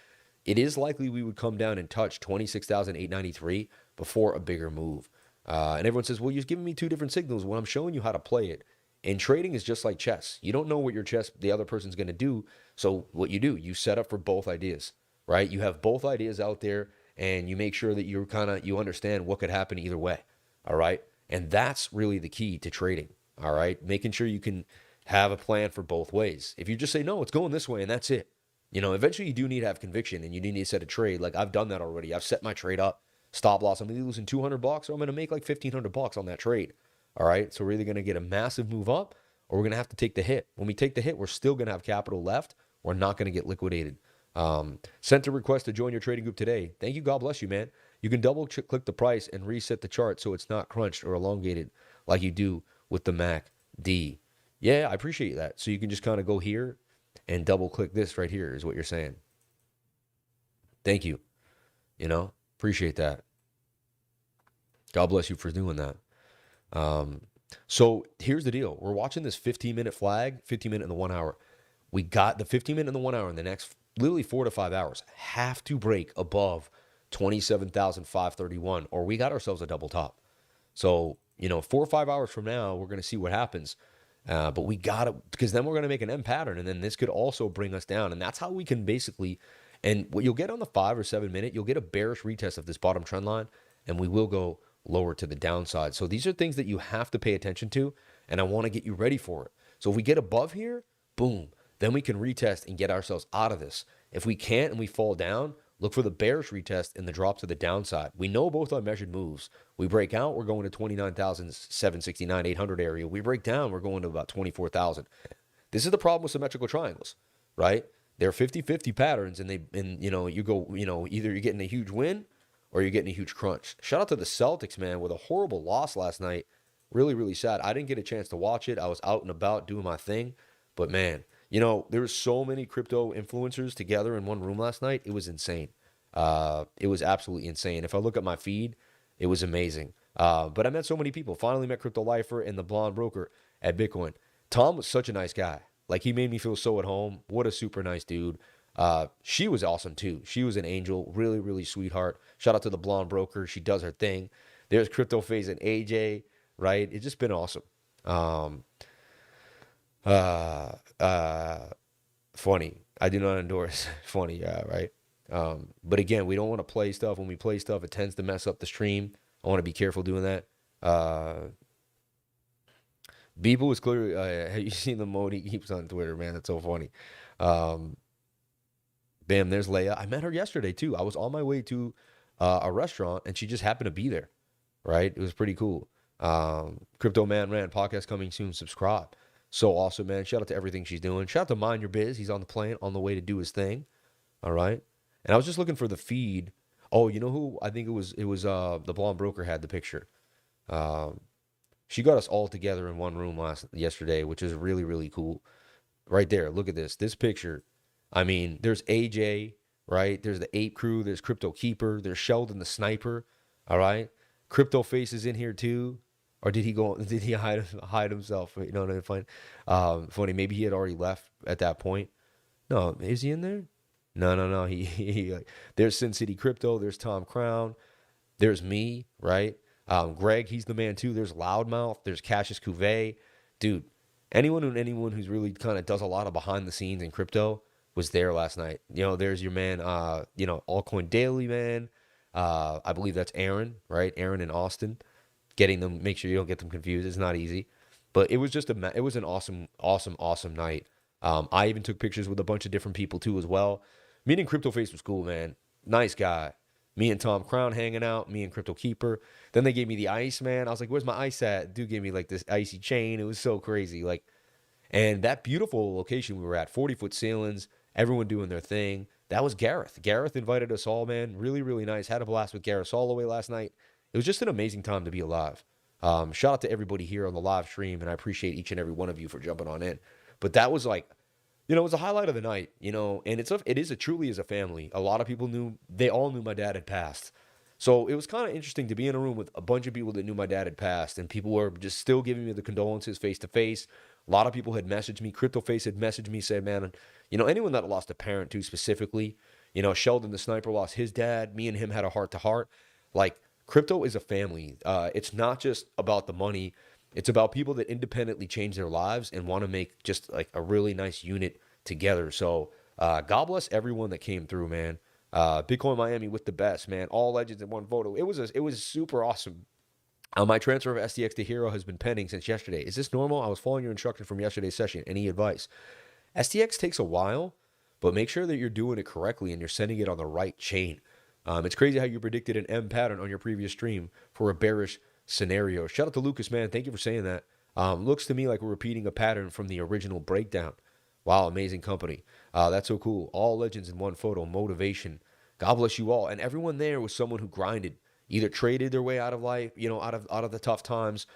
It is likely we would come down and touch 26,893 before a bigger move. And everyone says, well, you're giving me two different signals when I'm showing you how to play it. And trading is just like chess. You don't know what the other person's going to do. So what you do, you set up for both ideas, right? You have both ideas out there and you make sure that you understand what could happen either way. All right. And that's really the key to trading. All right. Making sure you can have a plan for both ways. If you just say, no, it's going this way and that's it. You know, eventually you do need to have conviction and you do need to set a trade. Like I've done that already. I've set my trade up, stop loss. I'm going to be losing $200 or I'm going to make like $1,500 on that trade. All right. So we're either going to get a massive move up or we're going to have to take the hit. When we take the hit, we're still going to have capital left. We're not going to get liquidated. Sent a request to join your trading group today. Thank you. God bless you, man. You can double click the price and reset the chart so it's not crunched or elongated like you do with the MACD. Yeah, I appreciate that. So you can just kind of go here and double click this right here is what you're saying. Thank you. You know, appreciate that. God bless you for doing that. So here's the deal. We're watching this 15-minute flag, 15-minute in the 1 hour. We got the 15-minute in the 1 hour in the next literally 4 to 5 hours have to break above 27,531 or we got ourselves a double top. So, you know, 4 or 5 hours from now, we're going to see what happens. But we got to, because then we're going to make an M pattern and then this could also bring us down. And that's how we can basically, and what you'll get on the 5 or 7 minute, you'll get a bearish retest of this bottom trend line and we will go lower to the downside. So these are things that you have to pay attention to and I want to get you ready for it. So if we get above here, boom, then we can retest and get ourselves out of this. If we can't and we fall down, look for the bearish retest and the drop to the downside. We know both are measured moves. We break out, we're going to 29,769, 800 area. We break down, we're going to about 24,000. This is the problem with symmetrical triangles, right? They're 50-50 patterns, and you go, either you're getting a huge win or you're getting a huge crunch. Shout out to the Celtics, man, with a horrible loss last night. Really, really sad. I didn't get a chance to watch it. I was out and about doing my thing. But man, there were so many crypto influencers together in one room last night. It was insane. It was absolutely insane. If I look at my feed, it was amazing. But I met so many people. Finally met Crypto Lifer and the blonde broker at Bitcoin. Tom was such a nice guy. Like, he made me feel so at home. What a super nice dude. She was awesome too. She was an angel. Really, really sweetheart. Shout out to the blonde broker. She does her thing. There's Crypto Phase and AJ, right? It's just been awesome. Funny. I do not endorse funny, right? But again, we don't want to play stuff. When we play stuff, it tends to mess up the stream. I want to be careful doing that. Beeple was clearly, have you seen the mode he keeps on Twitter, man? That's so funny. Bam, there's Leia. I met her yesterday too. I was on my way to a restaurant and she just happened to be there, right? It was pretty cool. Crypto Man Ran podcast coming soon. Subscribe. So awesome, man. Shout out to everything she's doing. Shout out to Mind Your Biz. He's on the plane on the way to do his thing. All right. And I was just looking for the feed. Oh, you know who? I think it was the blonde broker had the picture. She got us all together in one room yesterday, which is really, really cool. Right there. Look at this. This picture. I mean, there's AJ, right? There's the Ape Crew. There's Crypto Keeper. There's Sheldon the Sniper. All right. Crypto Face is in here too. Or did he hide himself? You know what I mean? Funny. Maybe he had already left at that point. No, is he in there? No. He there's Sin City Crypto. There's Tom Crown. There's me, right? Greg, he's the man too. There's Loudmouth. There's Cassius Cuvée. Dude, anyone who's really kind of does a lot of behind the scenes in crypto was there last night. There's your man, Altcoin Daily, man. I believe that's Aaron, right? Aaron in Austin. Getting them, make sure you don't get them confused. It's not easy. But it was just it was an awesome night. I even took pictures with a bunch of different people too as well. Meeting Crypto Face was cool, man. Nice guy. Me and Tom Crown hanging out, me and Crypto Keeper. Then they gave me the ice, man. I was like, where's my ice at? Dude gave me like this icy chain. It was so crazy. And that beautiful location we were at, 40-foot ceilings, everyone doing their thing. That was Gareth. Gareth invited us all, man. Really, really nice. Had a blast with Gareth all the way last night. It was just an amazing time to be alive. Shout out to everybody here on the live stream, and I appreciate each and every one of you for jumping on in. But that was it was a highlight of the night, and it is truly as a family. A lot of people they all knew my dad had passed. So it was kind of interesting to be in a room with a bunch of people that knew my dad had passed, and people were just still giving me the condolences face to face. A lot of people had messaged me. Crypto Face had messaged me, said, man, anyone that lost a parent too specifically, Sheldon the Sniper lost his dad. Me and him had a heart to heart. Crypto is a family. It's not just about the money. It's about people that independently change their lives and want to make just a really nice unit together. So God bless everyone that came through, man. Bitcoin Miami with the best, man. All legends in one photo. It was super awesome. My transfer of STX to Hero has been pending since yesterday. Is this normal? I was following your instruction from yesterday's session. Any advice? STX takes a while, but make sure that you're doing it correctly and you're sending it on the right chain. It's crazy how you predicted an M pattern on your previous stream for a bearish scenario. Shout out to Lucas, man. Thank you for saying that. Looks to me like we're repeating a pattern from the original breakdown. Wow, amazing company. That's so cool. All legends in one photo. Motivation. God bless you all. And everyone there was someone who grinded, either traded their way out of life, out of the tough times,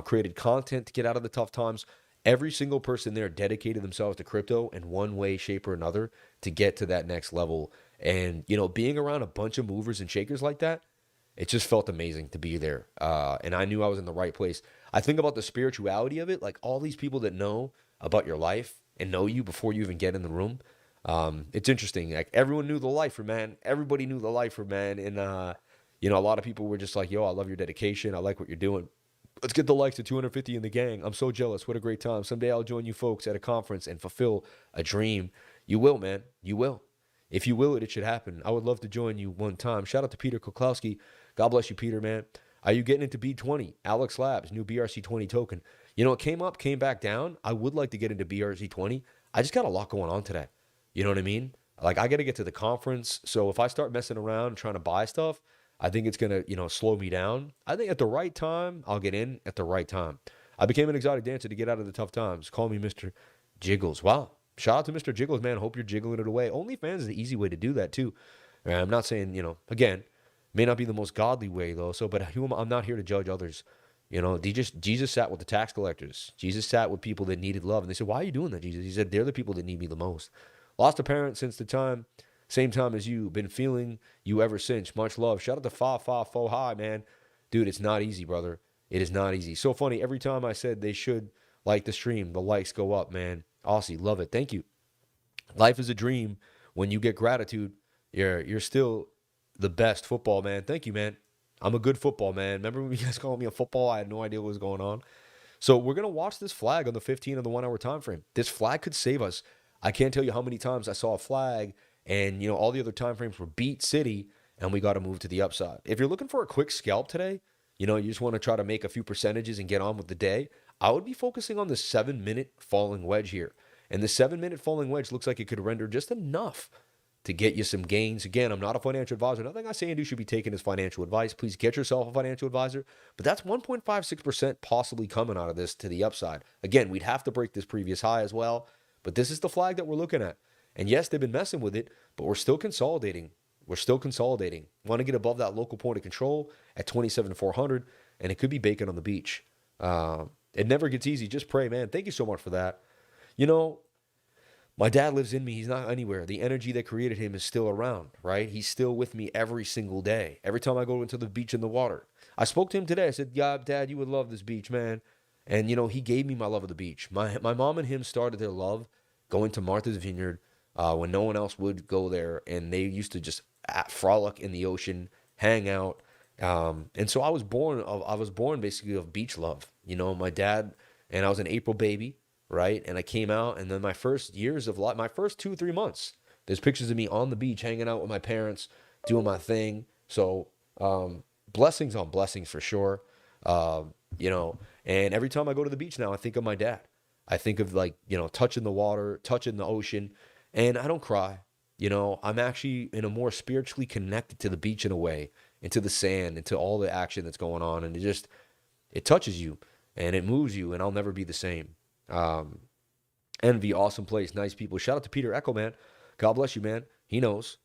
created content to get out of the tough times. Every single person there dedicated themselves to crypto in one way, shape, or another to get to that next level. And, being around a bunch of movers and shakers like that, it just felt amazing to be there. And I knew I was in the right place. I think about the spirituality of it, all these people that know about your life and know you before you even get in the room. It's interesting. Everyone knew the lifer, man. Everybody knew the lifer, man. And, a lot of people were just like, yo, I love your dedication. I like what you're doing. Let's get the likes to 250 in the gang. I'm so jealous. What a great time. Someday I'll join you folks at a conference and fulfill a dream. You will, man. You will. If you will it should happen. I would love to join you one time. Shout out to Peter Koklowski. God bless you, Peter, man. Are you getting into B20? Alex Labs, new BRC20 token. It came up, came back down. I would like to get into BRC20. I just got a lot going on today. You know what I mean? I got to get to the conference. So if I start messing around and trying to buy stuff, I think it's going to, slow me down. I think at the right time, I'll get in at the right time. I became an exotic dancer to get out of the tough times. Call me Mr. Jiggles. Wow. Shout out to Mr. Jiggles, man. Hope you're jiggling it away. OnlyFans is the easy way to do that, too. I'm not saying, again, may not be the most godly way, though. But I'm not here to judge others. Jesus sat with the tax collectors. Jesus sat with people that needed love. And they said, why are you doing that, Jesus? He said, they're the people that need me the most. Lost a parent since same time as you. Been feeling you ever since. Much love. Shout out to Fa Fa Fo Hi, man. Dude, it's not easy, brother. It is not easy. So funny. Every time I said they should like the stream, the likes go up, man. Aussie, love it. Thank you. Life is a dream. When you get gratitude, you're still the best football, man. Thank you, man. I'm a good football, man. Remember when you guys called me a football? I had no idea what was going on. So we're going to watch this flag on the 15 of the 1 hour time frame. This flag could save us. I can't tell you how many times I saw a flag and, all the other time frames were beat city and we got to move to the upside. If you're looking for a quick scalp today, you just want to try to make a few percentages and get on with the day, I would be focusing on the 7-minute falling wedge here. And the 7-minute falling wedge looks like it could render just enough to get you some gains. Again, I'm not a financial advisor. Nothing I say and do should be taken as financial advice. Please get yourself a financial advisor. But that's 1.56% possibly coming out of this to the upside. Again, we'd have to break this previous high as well. But this is the flag that we're looking at. And yes, they've been messing with it, but we're still consolidating. Want to get above that local point of control at 27,400, and it could be bacon on the beach. It never gets easy. Just pray, man. Thank you so much for that. My dad lives in me. He's not anywhere. The energy that created him is still around, right? He's still with me every single day. Every time I go into the beach in the water. I spoke to him today. I said, yeah, Dad, you would love this beach, man. And, he gave me my love of the beach. My mom and him started their love going to Martha's Vineyard when no one else would go there. And they used to just frolic in the ocean, hang out. And so I was born basically of beach love. My dad, and I was an April baby. Right. And I came out, and then my first years of life, my first 2-3 months, there's pictures of me on the beach, hanging out with my parents, doing my thing. So, blessings on blessings for sure. And every time I go to the beach now, I think of my dad. I think of touching the water, touching the ocean, and I don't cry. I'm actually in a more spiritually connected to the beach in a way, into the sand, into all the action that's going on. And it touches you and it moves you, and I'll never be the same. Envy, awesome place, nice people. Shout out to Peter Echo, man. God bless you, man. He knows.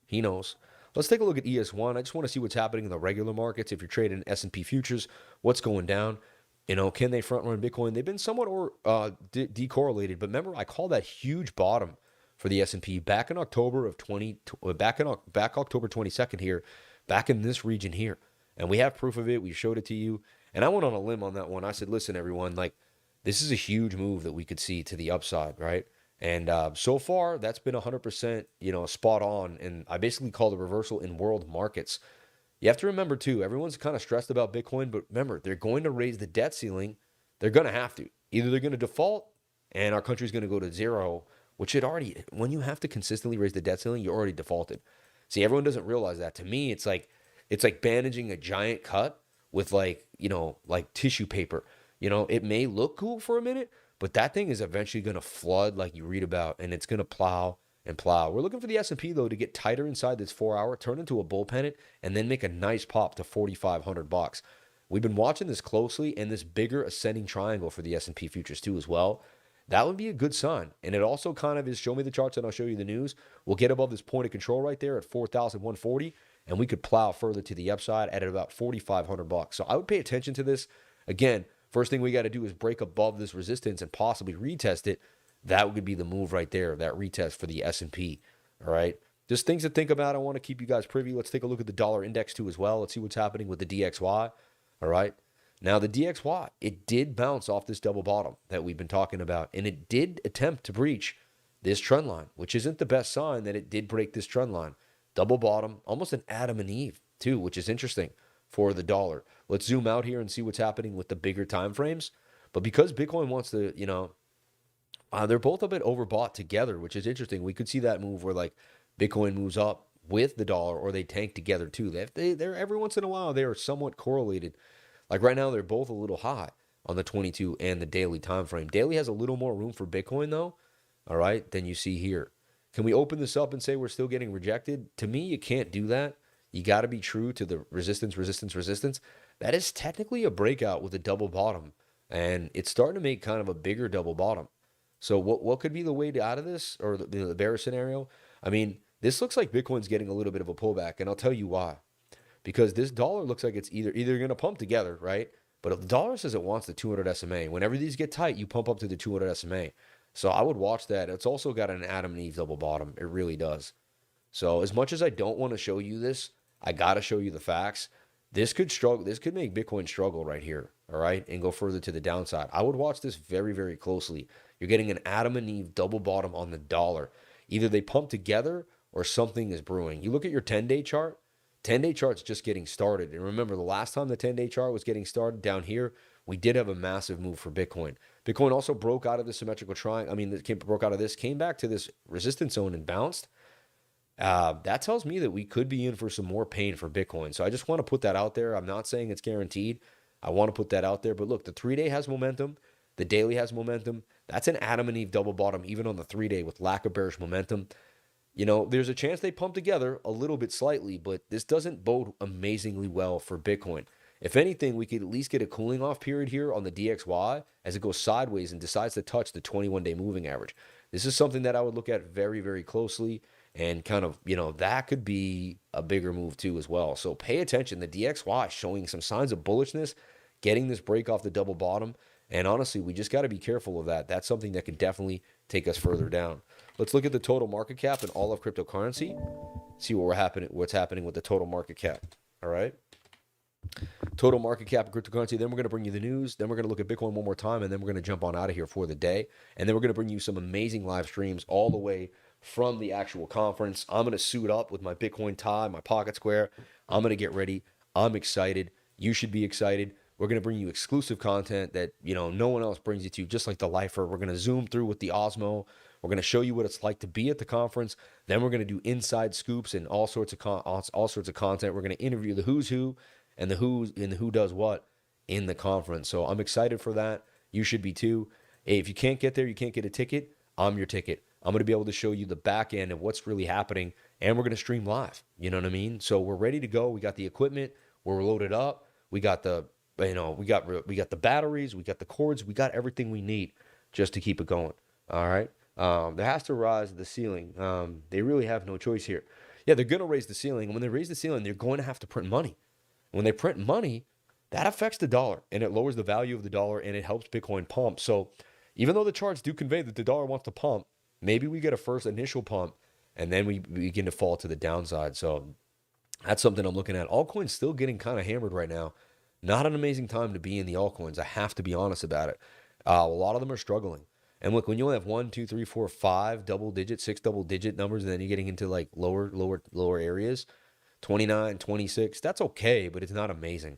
Let's take a look at ES1. I just want to see what's happening in the regular markets. If you're trading S&P futures, what's going down? Can they front run Bitcoin? They've been somewhat decorrelated, but remember, I called that huge bottom for the S&P back in October of back October 22nd here, back in this region here, and we have proof of it. We showed it to you, and I went on a limb on that one. I said, listen, everyone, this is a huge move that we could see to the upside, right? And so far, that's been 100%, spot on. And I basically call the reversal in world markets. You have to remember, too, everyone's kind of stressed about Bitcoin, but remember, they're going to raise the debt ceiling. They're going to have to. Either they're going to default and our country's going to go to zero, which when you have to consistently raise the debt ceiling, you're already defaulted. See, everyone doesn't realize that. To me, it's like bandaging a giant cut with tissue paper. It may look cool for a minute, but that thing is eventually going to flood like you read about, and it's going to plow and plow. We're looking for the S&P, though, to get tighter inside this 4-hour, turn into a bull pennant, and then make a nice pop to $4,500. We've been watching this closely, and this bigger ascending triangle for the S&P futures, too, as well. That would be a good sign. And it also kind of is, show me the charts and I'll show you the news. We'll get above this point of control right there at 4,140, and we could plow further to the upside at about $4,500. So I would pay attention to this. Again, first thing we got to do is break above this resistance and possibly retest it. That would be the move right there, that retest for the S&P. All right. Just things to think about. I want to keep you guys privy. Let's take a look at the dollar index too as well. Let's see what's happening with the DXY. All right. Now the DXY, it did bounce off this double bottom that we've been talking about, and it did attempt to breach this trend line, which isn't the best sign that it did break this trend line. Double bottom, almost an Adam and Eve too, which is interesting for the dollar. Let's zoom out here and see what's happening with the bigger time frames. But because Bitcoin wants to, they're both a bit overbought together, which is interesting. We could see that move where Bitcoin moves up with the dollar, or they tank together too. They're every once in a while they are somewhat correlated. Like right now, they're both a little high on the 22 and the daily time frame. Daily has a little more room for Bitcoin though, all right, than you see here. Can we open this up and say we're still getting rejected? To me, you can't do that. You got to be true to the resistance. That is technically a breakout with a double bottom, and it's starting to make kind of a bigger double bottom. So what could be the way out of this, or the bear scenario? I mean, this looks like Bitcoin's getting a little bit of a pullback, and I'll tell you why. Because this dollar looks like it's either going to pump together, right? But if the dollar says it wants the 200 SMA, whenever these get tight, you pump up to the 200 SMA. So I would watch that. It's also got an Adam and Eve double bottom. It really does. So as much as I don't want to show you this, I got to show you the facts. This could struggle. This could make Bitcoin struggle right here, all right, and go further to the downside. I would watch this very, very closely. You're getting an Adam and Eve double bottom on the dollar. Either they pump together or something is brewing. You look at your 10-day chart. 10-day chart's just getting started. And remember, the last time the 10-day chart was getting started down here, we did have a massive move for Bitcoin. Bitcoin also broke out of the symmetrical triangle. I mean, it broke out of this, came back to this resistance zone and bounced. That tells me that we could be in for some more pain for Bitcoin. So I just want to put that out there. I'm not saying it's guaranteed. I want to put that out there. But look, the 3-day has momentum. The daily has momentum. That's an Adam and Eve double bottom, even on the 3-day with lack of bearish momentum. You know, there's a chance they pump together a little bit slightly, but this doesn't bode amazingly well for Bitcoin. If anything, we could at least get a cooling off period here on the DXY as it goes sideways and decides to touch the 21-day moving average. This is something that I would look at very, very closely and kind of, you know, that could be a bigger move too as well. So pay attention. The DXY showing some signs of bullishness, getting this break off the double bottom. And honestly, we just got to be careful of that. That's something that could definitely take us further down. Let's look at the total market cap and all of cryptocurrency. See what's happening with the total market cap. All right. Total market cap of cryptocurrency. Then we're going to bring you the news. Then we're going to look at Bitcoin one more time. And then we're going to jump on out of here for the day. And then we're going to bring you some amazing live streams all the way from the actual conference. I'm going to suit up with my Bitcoin tie, my pocket square. I'm going to get ready. I'm excited. You should be excited. We're going to bring you exclusive content that, you know, no one else brings you to, just like the lifer. We're going to zoom through with the Osmo. We're going to show you what it's like to be at the conference. Then we're going to do inside scoops and all sorts of content. We're going to interview the who's who and the who does what in the conference. So I'm excited for that. You should be too. Hey, if you can't get there, you can't get a ticket, I'm your ticket. I'm going to be able to show you the back end of what's really happening, and we're going to stream live. You know what I mean? So we're ready to go. We got the equipment. We're loaded up. We got the, we got the batteries. We got the cords. We got everything we need just to keep it going. All right. There has to rise the ceiling. They really have no choice here. Yeah, they're going to raise the ceiling. And when they raise the ceiling, they're going to have to print money. When they print money, that affects the dollar, and it lowers the value of the dollar, and it helps Bitcoin pump. So even though the charts do convey that the dollar wants to pump, maybe we get a first initial pump, and then we begin to fall to the downside. So that's something I'm looking at. Altcoins still getting kind of hammered right now. Not an amazing time to be in the altcoins. I have to be honest about it. A lot of them are struggling. And look, when you only have 1, 2, 3, 4, 5 double-digit, 6 double-digit numbers, and then you're getting into like lower areas, 29, 26, that's okay, but it's not amazing.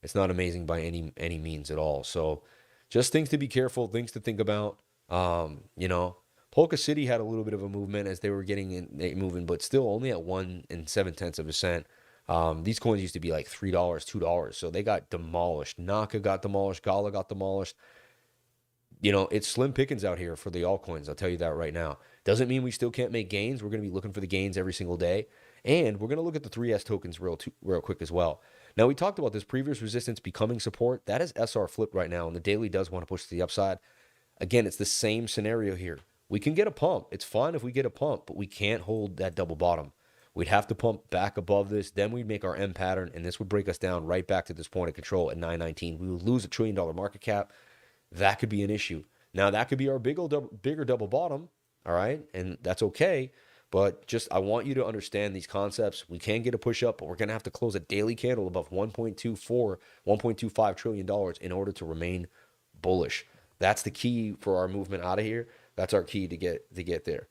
It's not amazing by any means at all. So just things to be careful, things to think about. Polka City had a little bit of a movement as they were moving, but still only at 1 7/10 of a cent. These coins used to be like $3, $2, so they got demolished. Naka got demolished. Gala got demolished. You know, it's slim pickings out here for the altcoins. I'll tell you that right now. Doesn't mean we still can't make gains. We're going to be looking for the gains every single day. And we're going to look at the 3S tokens real quick as well. Now, we talked about this previous resistance becoming support. That is SR flipped right now, and the daily does want to push to the upside. Again, it's the same scenario here. We can get a pump. It's fine if we get a pump, but we can't hold that double bottom. We'd have to pump back above this. Then we'd make our M pattern, and this would break us down right back to this point of control at 919. We would lose $1 trillion market cap. That could be an issue. Now, that could be our bigger double bottom, all right? And that's okay. But just, I want you to understand these concepts. We can get a push up, but we're going to have to close a daily candle above $1.25 trillion in order to remain bullish. That's the key for our movement out of here. That's our key to get there.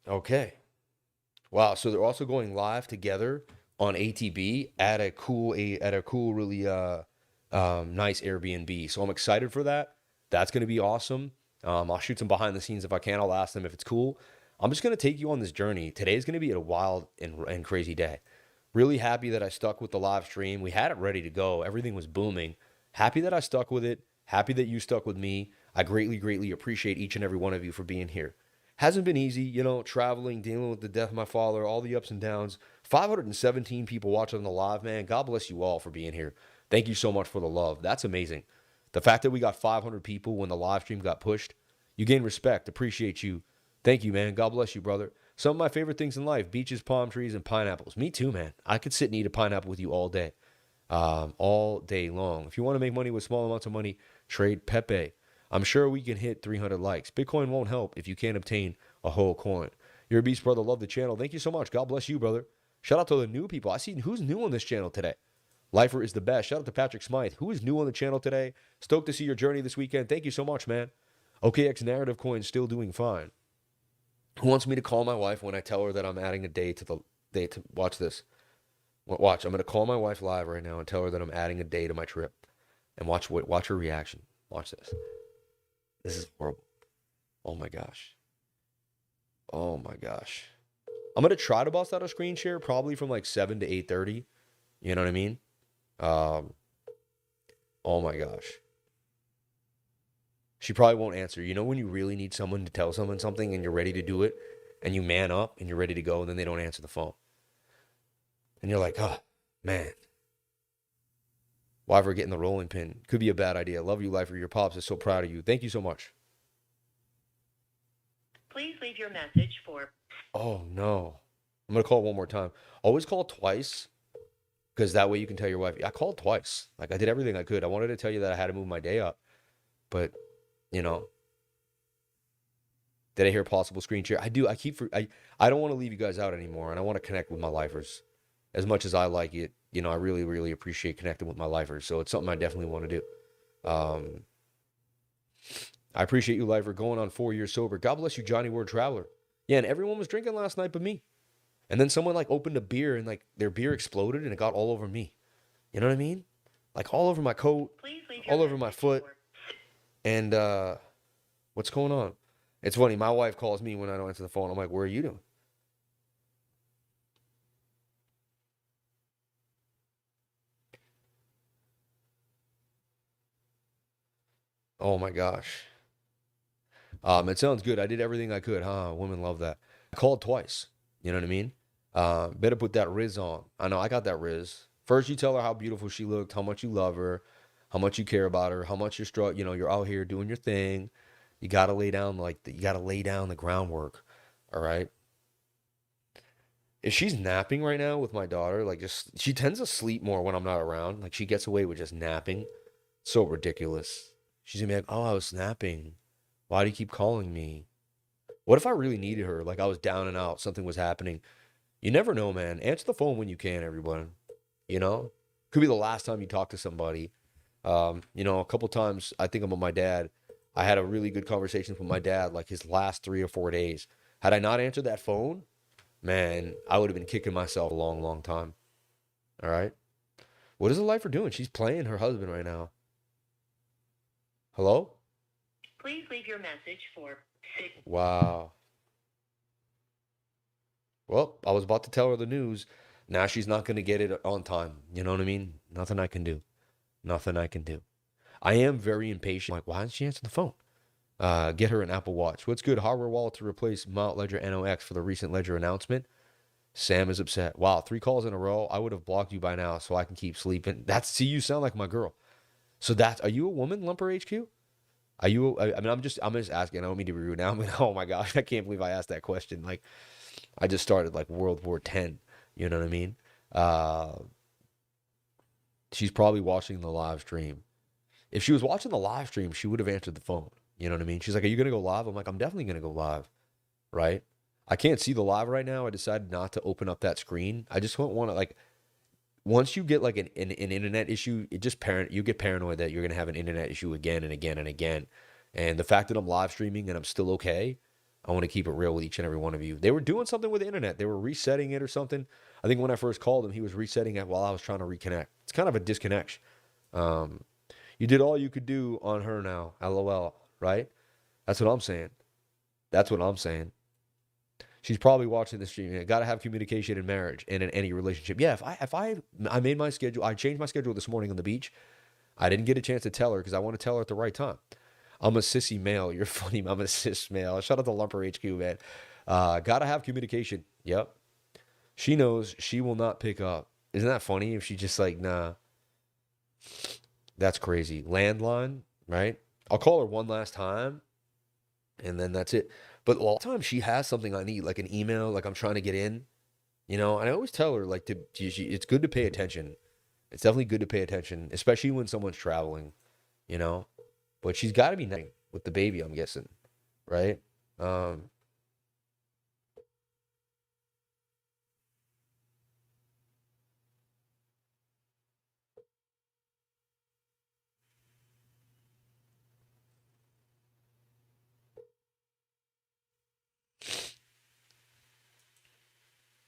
Okay. Wow. So they're also going live together on ATB at a cool, really nice Airbnb. So I'm excited for that. That's going to be awesome. I'll shoot some behind the scenes if I can. I'll ask them if it's cool. I'm just going to take you on this journey. Today's going to be a wild and crazy day. Really happy that I stuck with the live stream. We had it ready to go. Everything was booming. Happy that I stuck with it. Happy that you stuck with me. I greatly, greatly appreciate each and every one of you for being here. Hasn't been easy, you know, traveling, dealing with the death of my father, all the ups and downs. 517 people watching on the live, man. God bless you all for being here. Thank you so much for the love. That's amazing. The fact that we got 500 people when the live stream got pushed, you gain respect. Appreciate you. Thank you, man. God bless you, brother. Some of my favorite things in life, beaches, palm trees, and pineapples. Me too, man. I could sit and eat a pineapple with you all day long. If you want to make money with small amounts of money, trade PEPE. I'm sure we can hit 300 likes. Bitcoin won't help if you can't obtain a whole coin. You're a beast, brother. Love the channel. Thank you so much. God bless you, brother. Shout out to the new people. I see who's new on this channel today. Lifer is the best. Shout out to Patrick Smythe, who is new on the channel today. Stoked to see your journey this weekend. Thank you so much, man. OKX narrative coin still doing fine. Who wants me to call my wife when I tell her that I'm adding a day to the day to watch this? Watch. I'm going to call my wife live right now and tell her that I'm adding a day to my trip. And watch her reaction. Watch this. This is horrible. Oh my gosh. Oh my gosh. I'm going to try to bust out a screen share probably from like 7 to 8:30. You know what I mean? Oh my gosh. She probably won't answer. You know when you really need someone to tell someone something and you're ready to do it and you man up and you're ready to go and then they don't answer the phone. And you're like, oh, man. Why ever getting the rolling pin? Could be a bad idea. Love you, Lifer. Your pops is so proud of you. Thank you so much. Please leave your message for... Oh, no. I'm going to call one more time. Always call twice because that way you can tell your wife. I called twice. Like, I did everything I could. I wanted to tell you that I had to move my day up. But, you know, did I hear possible screen share? I do. I don't want to leave you guys out anymore, and I want to connect with my lifers. As much as I like it, you know, I really, really appreciate connecting with my lifers. So it's something I definitely want to do. I appreciate you, lifer, going on 4 years sober. God bless you, Johnny Word Traveler. Yeah, and everyone was drinking last night but me. And then someone like opened a beer and like their beer exploded and it got all over me. You know what I mean? Like all over my coat, all over my foot. And what's going on? It's funny. My wife calls me when I don't answer the phone. I'm like, where are you doing? Oh my gosh. It sounds good. I did everything I could, huh? Women love that. I called twice. You know what I mean? Better put that Riz on. I know I got that Riz. First, you tell her how beautiful she looked, how much you love her, how much you care about her, how much you're out here doing your thing. You gotta lay down the groundwork. All right. If she's napping right now with my daughter, she tends to sleep more when I'm not around. Like she gets away with just napping. So ridiculous. She's gonna be like, oh, I was napping. Why do you keep calling me? What if I really needed her? Like I was down and out, something was happening. You never know, man. Answer the phone when you can, everyone. You know? Could be the last time you talk to somebody. A couple times, I think about my dad. I had a really good conversation with my dad, like his last 3 or 4 days. Had I not answered that phone, man, I would have been kicking myself a long, long time. All right? What is the lifer doing? She's playing her husband right now. Hello? Please leave your message for... Wow. Well, I was about to tell her the news. Now she's not going to get it on time. You know what I mean? Nothing I can do. Nothing I can do. I am very impatient. Like, why didn't she answer the phone? Get her an Apple Watch. What's good? Hardware wallet to replace Mount Ledger NOx for the recent Ledger announcement. Sam is upset. Wow, 3 calls in a row. I would have blocked you by now so I can keep sleeping. See, you sound like my girl. So are you a woman, Lumper HQ? Are you? I'm just asking. I don't mean to be rude now. Oh my gosh, I can't believe I asked that question. Like, I just started like World War X. You know what I mean? She's probably watching the live stream. If she was watching the live stream, she would have answered the phone. You know what I mean? She's like, "Are you gonna go live?" I'm like, "I'm definitely gonna go live." Right? I can't see the live right now. I decided not to open up that screen. I just don't want to like. Once you get like an internet issue, you get paranoid that you're going to have an internet issue again and again and again. And the fact that I'm live streaming and I'm still okay, I want to keep it real with each and every one of you. They were doing something with the internet. They were resetting it or something. I think when I first called him, he was resetting it while I was trying to reconnect. It's kind of a disconnection. You did all you could do on her now. LOL, right? That's what I'm saying. That's what I'm saying. She's probably watching the stream. Got to have communication in marriage and in any relationship. Yeah, if I made my schedule, I changed my schedule this morning on the beach. I didn't get a chance to tell her because I want to tell her at the right time. I'm a sissy male. You're funny. I'm a cis male. Shout out to Lumper HQ, man. Gotta have communication. Yep. She knows she will not pick up. Isn't that funny if she just like, nah, that's crazy. Landline, right? I'll call her one last time and then that's it. But a lot of times she has something I need, like an email, like I'm trying to get in, and I always tell her, like, it's good to pay attention. It's definitely good to pay attention, especially when someone's traveling, you know? But she's got to be nice with the baby, I'm guessing, right? Um,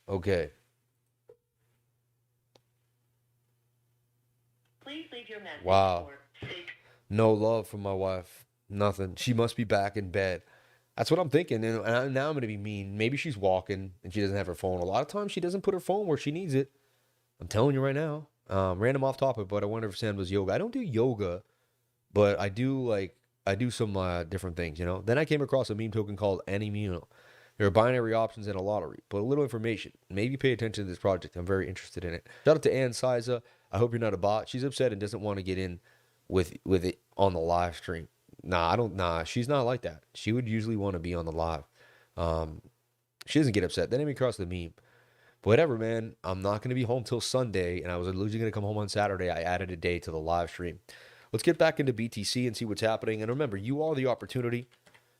okay. Please leave your message Wow. for 6. No love from my wife. Nothing. She must be back in bed. That's what I'm thinking. Now I'm going to be mean. Maybe she's walking and she doesn't have her phone. A lot of times she doesn't put her phone where she needs it. I'm telling you right now. Random off topic, but I wonder if Sam does yoga. I don't do yoga, but I do some different things, Then I came across a meme token called Any Meal. There are binary options and a lottery, but a little information. Maybe pay attention to this project. I'm very interested in it. Shout out to Ann Siza. I hope you're not a bot. She's upset and doesn't want to get in with it on the live stream. Nah, she's not like that. She would usually want to be on the live. Um, she doesn't get upset. Then I came across the meme. But whatever, man. I'm not going to be home till Sunday, and I was originally going to come home on Saturday. I added a day to the live stream. Let's get back into BTC and see what's happening. And remember, you are the opportunity,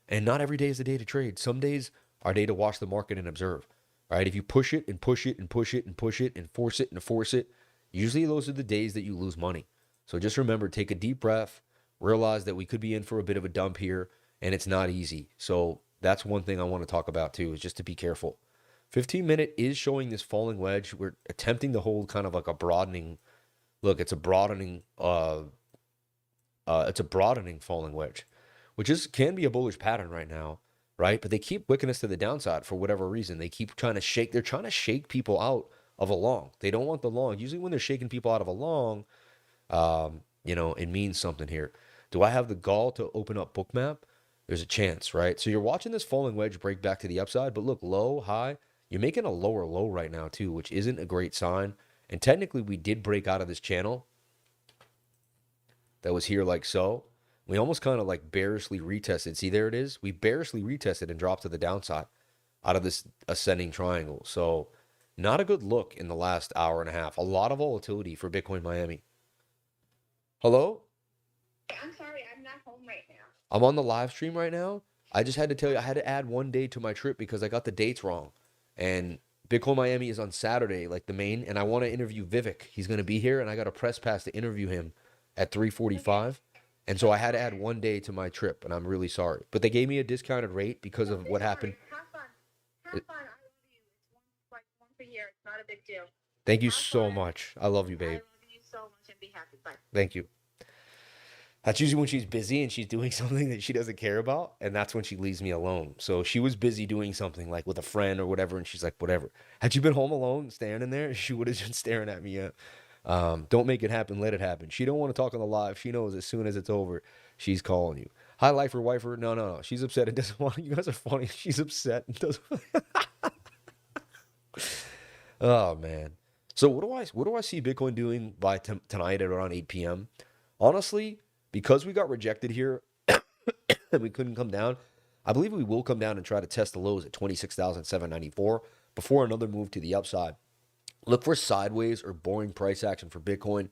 and not every day is the day to trade. Some days are a day to watch the market and observe. Right? If you push it and push it and push it and push it and force it and force it, usually those are the days that you lose money. So just remember, take a deep breath, realize that we could be in for a bit of a dump here, and it's not easy. So that's one thing I want to talk about too, is just to be careful. 15-minute is showing this falling wedge. We're attempting to hold kind of like a broadening. Look, it's a broadening falling wedge, which can be a bullish pattern right now, right? But they keep wicking us to the downside for whatever reason. They keep trying to shake. They're trying to shake people out of a long. They don't want the long. Usually when they're shaking people out of a long, it means something here. Do I have the gall to open up BOOKMAAP? There's a chance, right? So you're watching this falling wedge break back to the upside, but look, low, high. You're making a lower low right now too, which isn't a great sign. And technically we did break out of this channel that was here like so. We almost kind of like bearishly retested. See, there it is. We bearishly retested and dropped to the downside out of this ascending triangle. So not a good look in the last hour and a half. A lot of volatility for Bitcoin Miami. Hello? I'm sorry, I'm not home right now. I'm on the live stream right now. I just had to tell you, I had to add one day to my trip because I got the dates wrong. And Bitcoin Miami is on Saturday, like the main, and I want to interview Vivek. He's going to be here, and I got a press pass to interview him at 3:45. And so I had to add one day to my trip, and I'm really sorry. But they gave me a discounted rate because of what happened. Have fun. Have fun. I love you. It's once a year. It's not a big deal. Thank you Have so fun. much. I love you, I babe. love you so much and be happy. Bye. Thank you. That's usually when she's busy and she's doing something that she doesn't care about, and that's when she leaves me alone. So she was busy doing something like with a friend or whatever, and she's like, whatever. Had you been home alone standing there, she would have been staring at me. Don't make it happen, let it happen. She don't want to talk on the live. She knows as soon as it's over, she's calling you. Hi, lifer, wifer. No. She's upset and doesn't want. You guys are funny. She's upset and doesn't. Oh man. So what do I see Bitcoin doing by tonight at around 8 p.m.? Honestly, because we got rejected here and we couldn't come down, I believe we will come down and try to test the lows at 26,794 before another move to the upside. Look for sideways or boring price action for Bitcoin,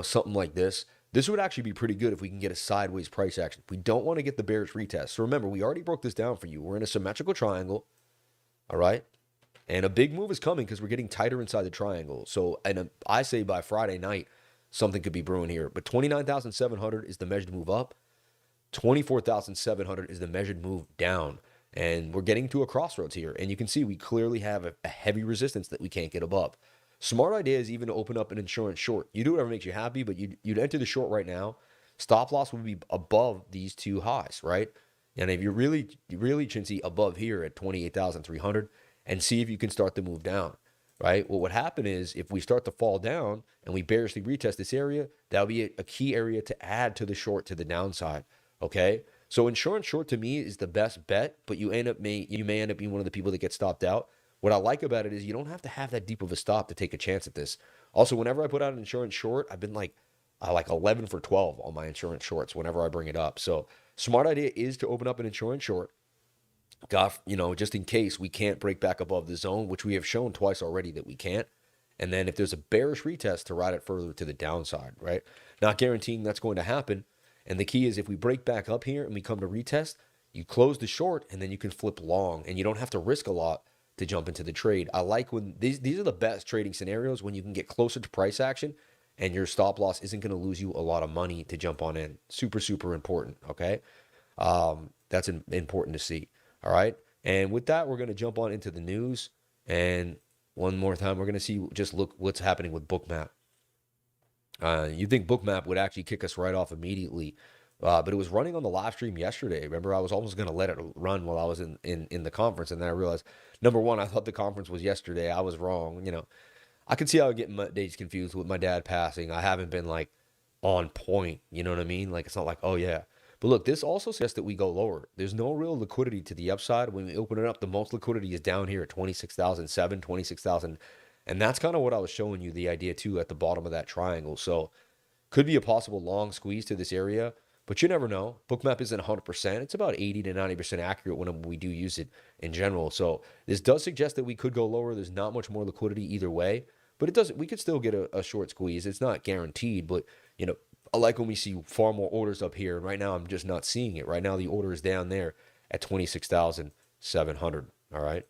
something like this. This would actually be pretty good if we can get a sideways price action. We don't want to get the bearish retest. So remember, we already broke this down for you. We're in a symmetrical triangle, all right? And a big move is coming because we're getting tighter inside the triangle. So, I say by Friday night, something could be brewing here. But 29,700 is the measured move up. 24,700 is the measured move down. And we're getting to a crossroads here. And you can see we clearly have a heavy resistance that we can't get above. Smart idea is even to open up an insurance short. You do whatever makes you happy, but you'd enter the short right now. Stop loss would be above these two highs, right? And if you're really chintzy above here at 28,300 and see if you can start to move down. Right? What would happen is if we start to fall down and we bearishly retest this area, that'll be a key area to add to the short to the downside. Okay. So insurance short to me is the best bet, but you may end up being one of the people that get stopped out. What I like about it is you don't have to have that deep of a stop to take a chance at this. Also, whenever I put out an insurance short, I've been like 11 for 12 on my insurance shorts whenever I bring it up. So smart idea is to open up an insurance short. Just in case we can't break back above the zone, which we have shown twice already that we can't. And then if there's a bearish retest, to ride it further to the downside, right? Not guaranteeing that's going to happen. And the key is if we break back up here and we come to retest, you close the short and then you can flip long and you don't have to risk a lot to jump into the trade. I like when these are the best trading scenarios when you can get closer to price action and your stop loss isn't going to lose you a lot of money to jump on in. Super, super important, okay? That's important to see, all right? And with that, we're going to jump on into the news. And one more time, we're going to look what's happening with BOOKMAAP. You think BOOKMAAP would actually kick us right off immediately, but it was running on the live stream yesterday. Remember, I was almost going to let it run while I was in the conference, and then I realized, number one, I thought the conference was yesterday. I was wrong. I could see how I get my days confused with my dad passing. I haven't been like on point. You know what I mean? Like it's not like, oh yeah. But look, this also suggests that we go lower. There's no real liquidity to the upside. When we open it up, the most liquidity is down here at 26,007, 26,000. And that's kind of what I was showing you the idea too at the bottom of that triangle. So could be a possible long squeeze to this area, but you never know. BOOKMAAP isn't 100%. It's about 80 to 90% accurate when we do use it in general. So this does suggest that we could go lower. There's not much more liquidity either way, but it doesn't. We could still get a short squeeze. It's not guaranteed, but I like when we see far more orders up here. Right now, I'm just not seeing it. Right now, the order is down there at 26,700. All right.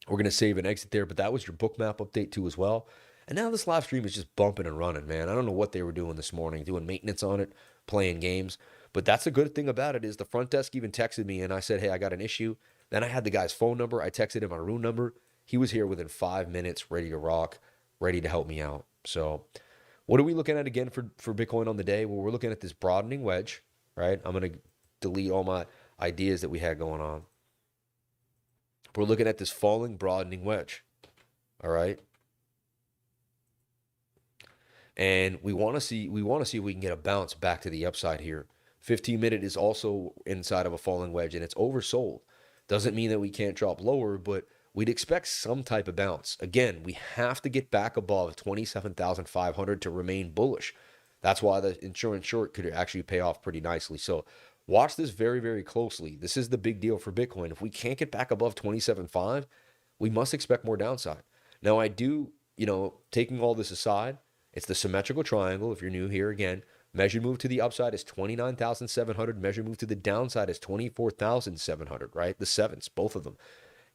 We're going to save and exit there, but that was your BOOKMAAP update too as well. And now this live stream is just bumping and running, man. I don't know what they were doing this morning, doing maintenance on it, playing games. But that's the good thing about it is the front desk even texted me and I said, hey, I got an issue. Then I had the guy's phone number. I texted him my room number. He was here within 5 minutes, ready to rock, ready to help me out. So what are we looking at again for Bitcoin on the day? Well, we're looking at this broadening wedge, right? I'm going to delete all my ideas that we had going on. We're looking at this falling broadening wedge, all right? And we want to see if we can get a bounce back to the upside here. 15-minute is also inside of a falling wedge, and it's oversold. Doesn't mean that we can't drop lower, but we'd expect some type of bounce. Again, we have to get back above 27,500 to remain bullish. That's why the insurance short could actually pay off pretty nicely. So watch this very, very closely. This is the big deal for Bitcoin. If we can't get back above 27.5, we must expect more downside. Now, I do, taking all this aside, it's the symmetrical triangle. If you're new here again, measured move to the upside is 29,700. Measured move to the downside is 24,700, right? The sevens, both of them.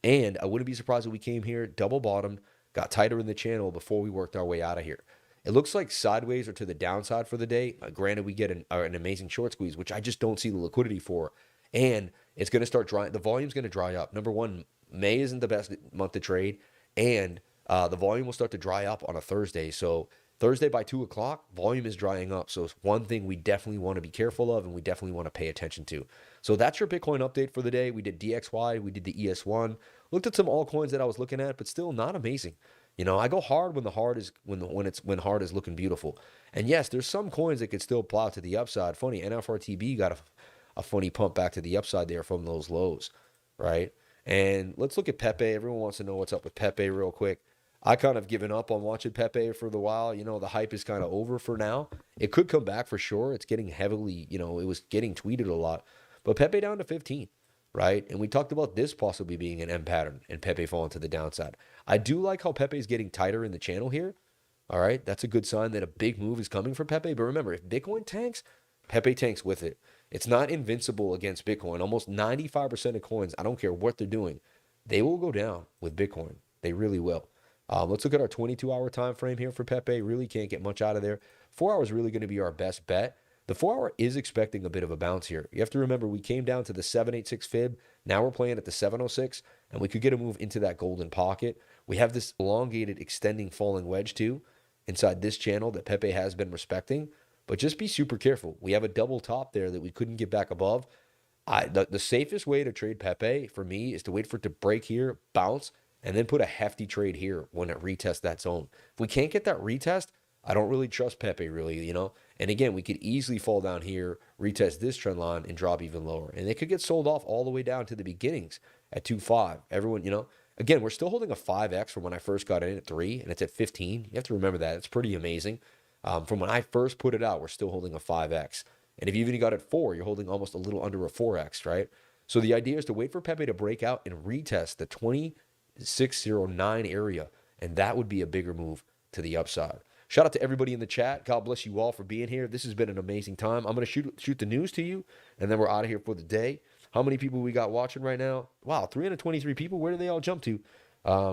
And I wouldn't be surprised if we came here, double bottomed, got tighter in the channel before we worked our way out of here. It looks like sideways or to the downside for the day. Granted, we get an amazing short squeeze, which I just don't see the liquidity for. And it's going to start drying. The volume's going to dry up. Number one, May isn't the best month to trade. And the volume will start to dry up on a Thursday. So Thursday by 2 o'clock, volume is drying up. So it's one thing we definitely want to be careful of and we definitely want to pay attention to. So that's your Bitcoin update for the day. We did DXY, we did the ES1. Looked at some altcoins that I was looking at, but still not amazing. I go hard when hard is looking beautiful. And yes, there's some coins that could still plow to the upside. Funny, NFRTB got a funny pump back to the upside there from those lows, right? And let's look at PEPE. Everyone wants to know what's up with PEPE real quick. I kind of given up on watching PEPE for the while. The hype is kind of over for now. It could come back for sure. It's getting heavily, it was getting tweeted a lot. But PEPE down to 15, right? And we talked about this possibly being an M pattern and PEPE falling to the downside. I do like how PEPE is getting tighter in the channel here. All right, that's a good sign that a big move is coming for PEPE. But remember, if Bitcoin tanks, PEPE tanks with it. It's not invincible against Bitcoin. Almost 95% of coins, I don't care what they're doing, they will go down with Bitcoin. They really will. Let's look at our 22-hour time frame here for PEPE. Really can't get much out of there. 4 hours really going to be our best bet. The 4-hour is expecting a bit of a bounce here. You have to remember we came down to the 786 fib. Now we're playing at the 706, and we could get a move into that golden pocket. We have this elongated, extending, falling wedge too inside this channel that PEPE has been respecting. But just be super careful. We have a double top there that we couldn't get back above. The safest way to trade PEPE for me is to wait for it to break here, bounce, and then put a hefty trade here when it retests that zone. If we can't get that retest, I don't really trust Pepe really, you know. And again, we could easily fall down here, retest this trend line, and drop even lower. And they could get sold off all the way down to the beginnings at 2.5. Everyone, you know, again, we're still holding a 5x from when I first got in at 3, and it's at 15. You have to remember that. It's pretty amazing. From when I first put it out, we're still holding a 5x. And if you even got it 4, you're holding almost a little under a 4x, right? So the idea is to wait for Pepe to break out and retest the 2609 area, and that would be a bigger move to the upside. Shout out to everybody in the chat. God bless you all for being here. This has been an amazing time. I'm going to shoot the news to you, and then we're out of here for the day. How many people we got watching right now? Wow, 323 people. Where did they all jump to?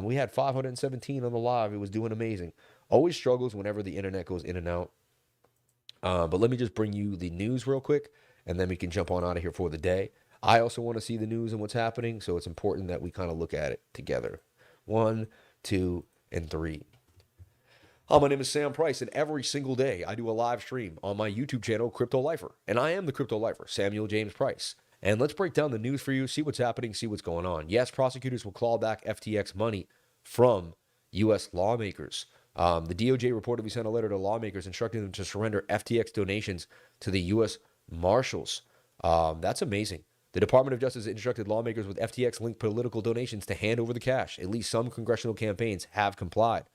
We had 517 on the live. It was doing amazing. Always struggles whenever the internet goes in and out. But let me just bring you the news real quick, and then we can jump on out of here for the day. I also want to see the news and what's happening, so it's important that we kind of look at it together. 1, 2, and 3. Hi, my name is Sam Price, and every single day I do a live stream on my YouTube channel, Crypto Lifer. And I am the Crypto Lifer, Samuel James Price. And let's break down the news for you, see what's happening, see what's going on. Yes, prosecutors will claw back FTX money from U.S. lawmakers. The DOJ reportedly sent a letter to lawmakers instructing them to surrender FTX donations to the U.S. Marshals. That's amazing. The Department of Justice instructed lawmakers with FTX-linked political donations to hand over the cash. At least some congressional campaigns have complied.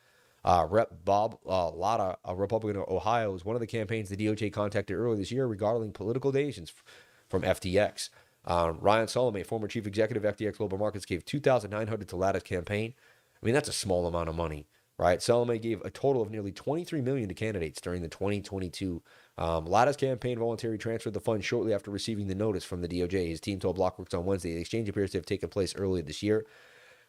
Rep. Bob Latta, a Republican of Ohio, is one of the campaigns the DOJ contacted earlier this year regarding political donations from FTX. Ryan Salome, former chief executive of FTX Global Markets, gave $2,900 to Latta's campaign. I mean, that's a small amount of money, right? Salome gave a total of nearly $23 million to candidates during the 2022. Latta's campaign voluntarily transferred the funds shortly after receiving the notice from the DOJ. His team told Blockworks on Wednesday the exchange appears to have taken place earlier this year.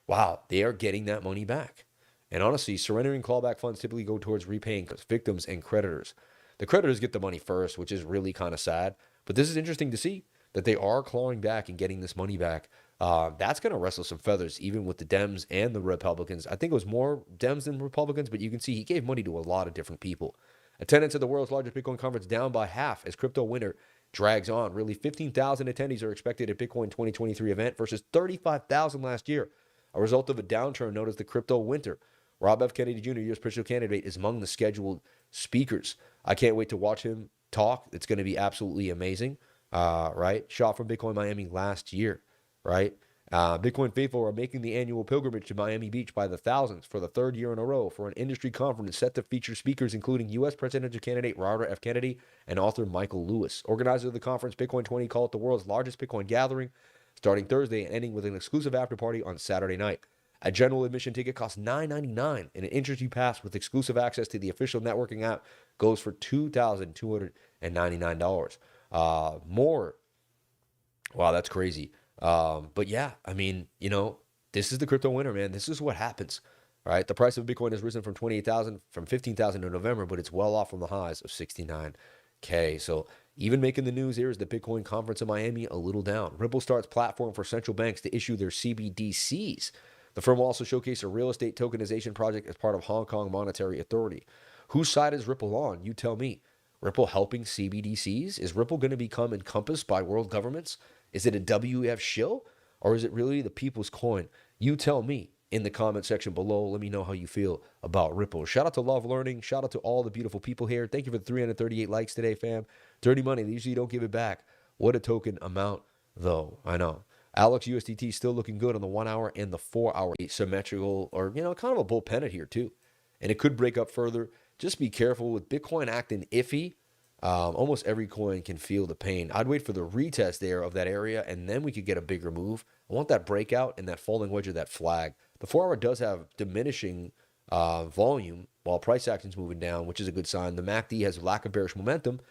Wow, they are getting that money back. And honestly, surrendering clawback funds typically go towards repaying victims and creditors. The creditors get the money first, which is really kind of sad. But this is interesting to see that they are clawing back and getting this money back. That's going to rustle some feathers, even with the Dems and the Republicans. I think it was more Dems than Republicans, but you can see he gave money to a lot of different people. Attendance at the world's largest Bitcoin conference down by half as crypto winter drags on. Really, 15,000 attendees are expected at Bitcoin 2023 event versus 35,000 last year. A result of a downturn known as the crypto winter. Rob F. Kennedy Jr., U.S. presidential candidate, is among the scheduled speakers. I can't wait to watch him talk. It's going to be absolutely amazing, right? Shot from Bitcoin Miami last year, right? Bitcoin faithful are making the annual pilgrimage to Miami Beach by the thousands for the third year in a row for an industry conference set to feature speakers including U.S. presidential candidate Robert F. Kennedy and author Michael Lewis. Organizer of the conference, Bitcoin 20, called it the world's largest Bitcoin gathering, starting Thursday and ending with an exclusive after party on Saturday night. A general admission ticket costs $9.99, and an interview pass with exclusive access to the official networking app goes for $2,299. More. Wow, that's crazy. But yeah, I mean, you know, this is the crypto winter, man. This is what happens, right? The price of Bitcoin has risen from 28,000, from 15,000 in November, but it's well off from the highs of 69K. So even making the news here is the Bitcoin conference in Miami a little down. Ripple starts platform for central banks to issue their CBDCs. The firm will also showcase a real estate tokenization project as part of Hong Kong Monetary Authority. Whose side is Ripple on? You tell me. Ripple helping CBDCs? Is Ripple going to become encompassed by world governments? Is it a WF shill? Or is it really the people's coin? You tell me in the comment section below. Let me know how you feel about Ripple. Shout out to Love Learning. Shout out to all the beautiful people here. Thank you for the 338 likes today, fam. Dirty money. They usually don't give it back. What a token amount, though. I know. Alex USDT still looking good on the 1 hour and the 4 hour. Symmetrical, or, you know, kind of a bull pennant here too. And it could break up further. Just be careful with Bitcoin acting iffy. Almost every coin can feel the pain. I'd wait for the retest there of that area, and then we could get a bigger move. I want that breakout and that falling wedge of that flag. The 4 hour does have diminishing volume while price action's moving down, which is a good sign. The MACD has lack of bearish momentum.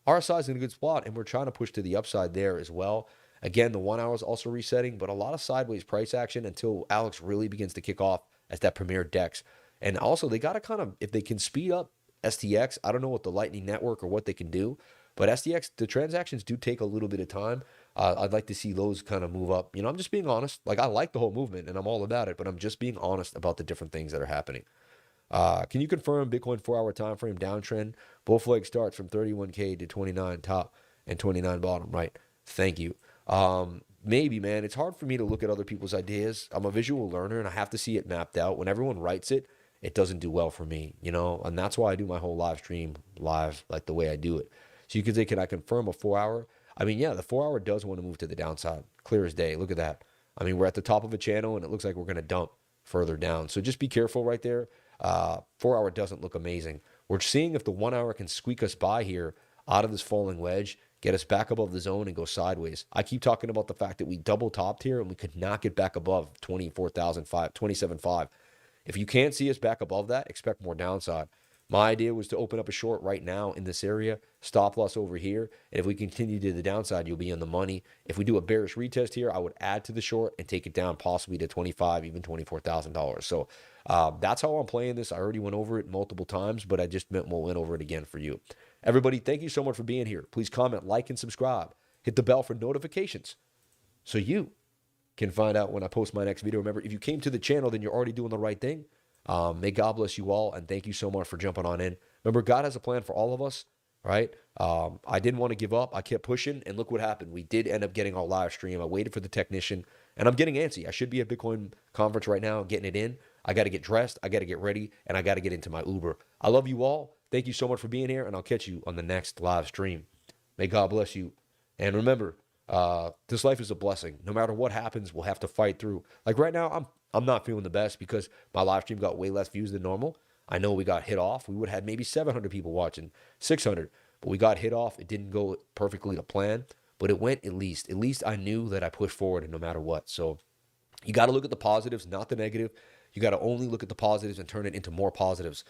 RSI is in a good spot, and we're trying to push to the upside there as well. Again, the 1 hour is also resetting, but a lot of sideways price action until Alex really begins to kick off as that premier DEX. And also, they got to kind of, if they can speed up STX, I don't know what the Lightning Network or what they can do, but STX, the transactions do take a little bit of time. I'd like to see those kind of move up. You know, I'm just being honest. Like, I like the whole movement, and I'm all about it, but I'm just being honest about the different things that are happening. Can you confirm Bitcoin 4 hour time frame downtrend? Both legs starts from 31K to 29 top and 29 bottom, right? Thank you. Maybe, man, it's hard for me to look at other people's ideas. I'm a visual learner and I have to see it mapped out. When everyone writes it, it doesn't do well for me, you know? And that's why I do my whole live stream live, like the way I do it. So you can say, can I confirm a 4-hour? I mean, yeah, the 4-hour does want to move to the downside. Clear as day. Look at that. I mean, we're at the top of a channel and it looks like we're going to dump further down. So just be careful right there. 4-hour doesn't look amazing. We're seeing if the 1-hour can squeak us by here out of this falling wedge, get us back above the zone and go sideways. I keep talking about the fact that we double topped here and we could not get back above 27.5. If you can't see us back above that, expect more downside. My idea was to open up a short right now in this area, stop loss over here, and if we continue to the downside, you'll be in the money. If we do a bearish retest here, I would add to the short and take it down possibly to $25, even $24,000. So that's how I'm playing this. I already went over it multiple times, but I just meant we'll went over it again for you. Everybody, thank you so much for being here. Please comment, like, and subscribe. Hit the bell for notifications so you can find out when I post my next video. Remember, if you came to the channel, then you're already doing the right thing. May God bless you all, and thank you so much for jumping on in. Remember, God has a plan for all of us, right? I didn't want to give up. I kept pushing, and look what happened. We did end up getting our live stream. I waited for the technician, and I'm getting antsy. I should be at Bitcoin conference right now, getting it in. I got to get dressed. I got to get ready, and I got to get into my Uber. I love you all. Thank you so much for being here, and I'll catch you on the next live stream. May God bless you. And remember, this life is a blessing. No matter what happens, we'll have to fight through. Like right now, I'm not feeling the best because my live stream got way less views than normal. I know we got hit off. We would have had maybe 700 people watching, 600, but we got hit off. It didn't go perfectly to plan, but it went at least. At least I knew that I pushed forward no matter what. So you got to look at the positives, not the negative. You got to only look at the positives and turn it into more positives.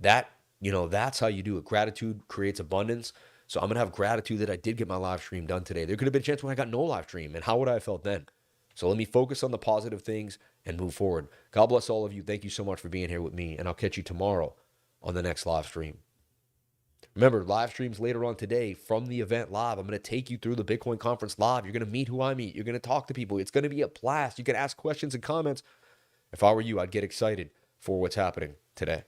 That's how you do it. Gratitude creates abundance. So I'm going to have gratitude that I did get my live stream done today. There could have been a chance when I got no live stream, and how would I have felt then? So let me focus on the positive things and move forward. God bless all of you. Thank you so much for being here with me, and I'll catch you tomorrow on the next live stream. Remember, live streams later on today from the event live. I'm going to take you through the Bitcoin conference live. You're going to meet who I meet. You're going to talk to people. It's going to be a blast. You can ask questions and comments. If I were you, I'd get excited for what's happening today.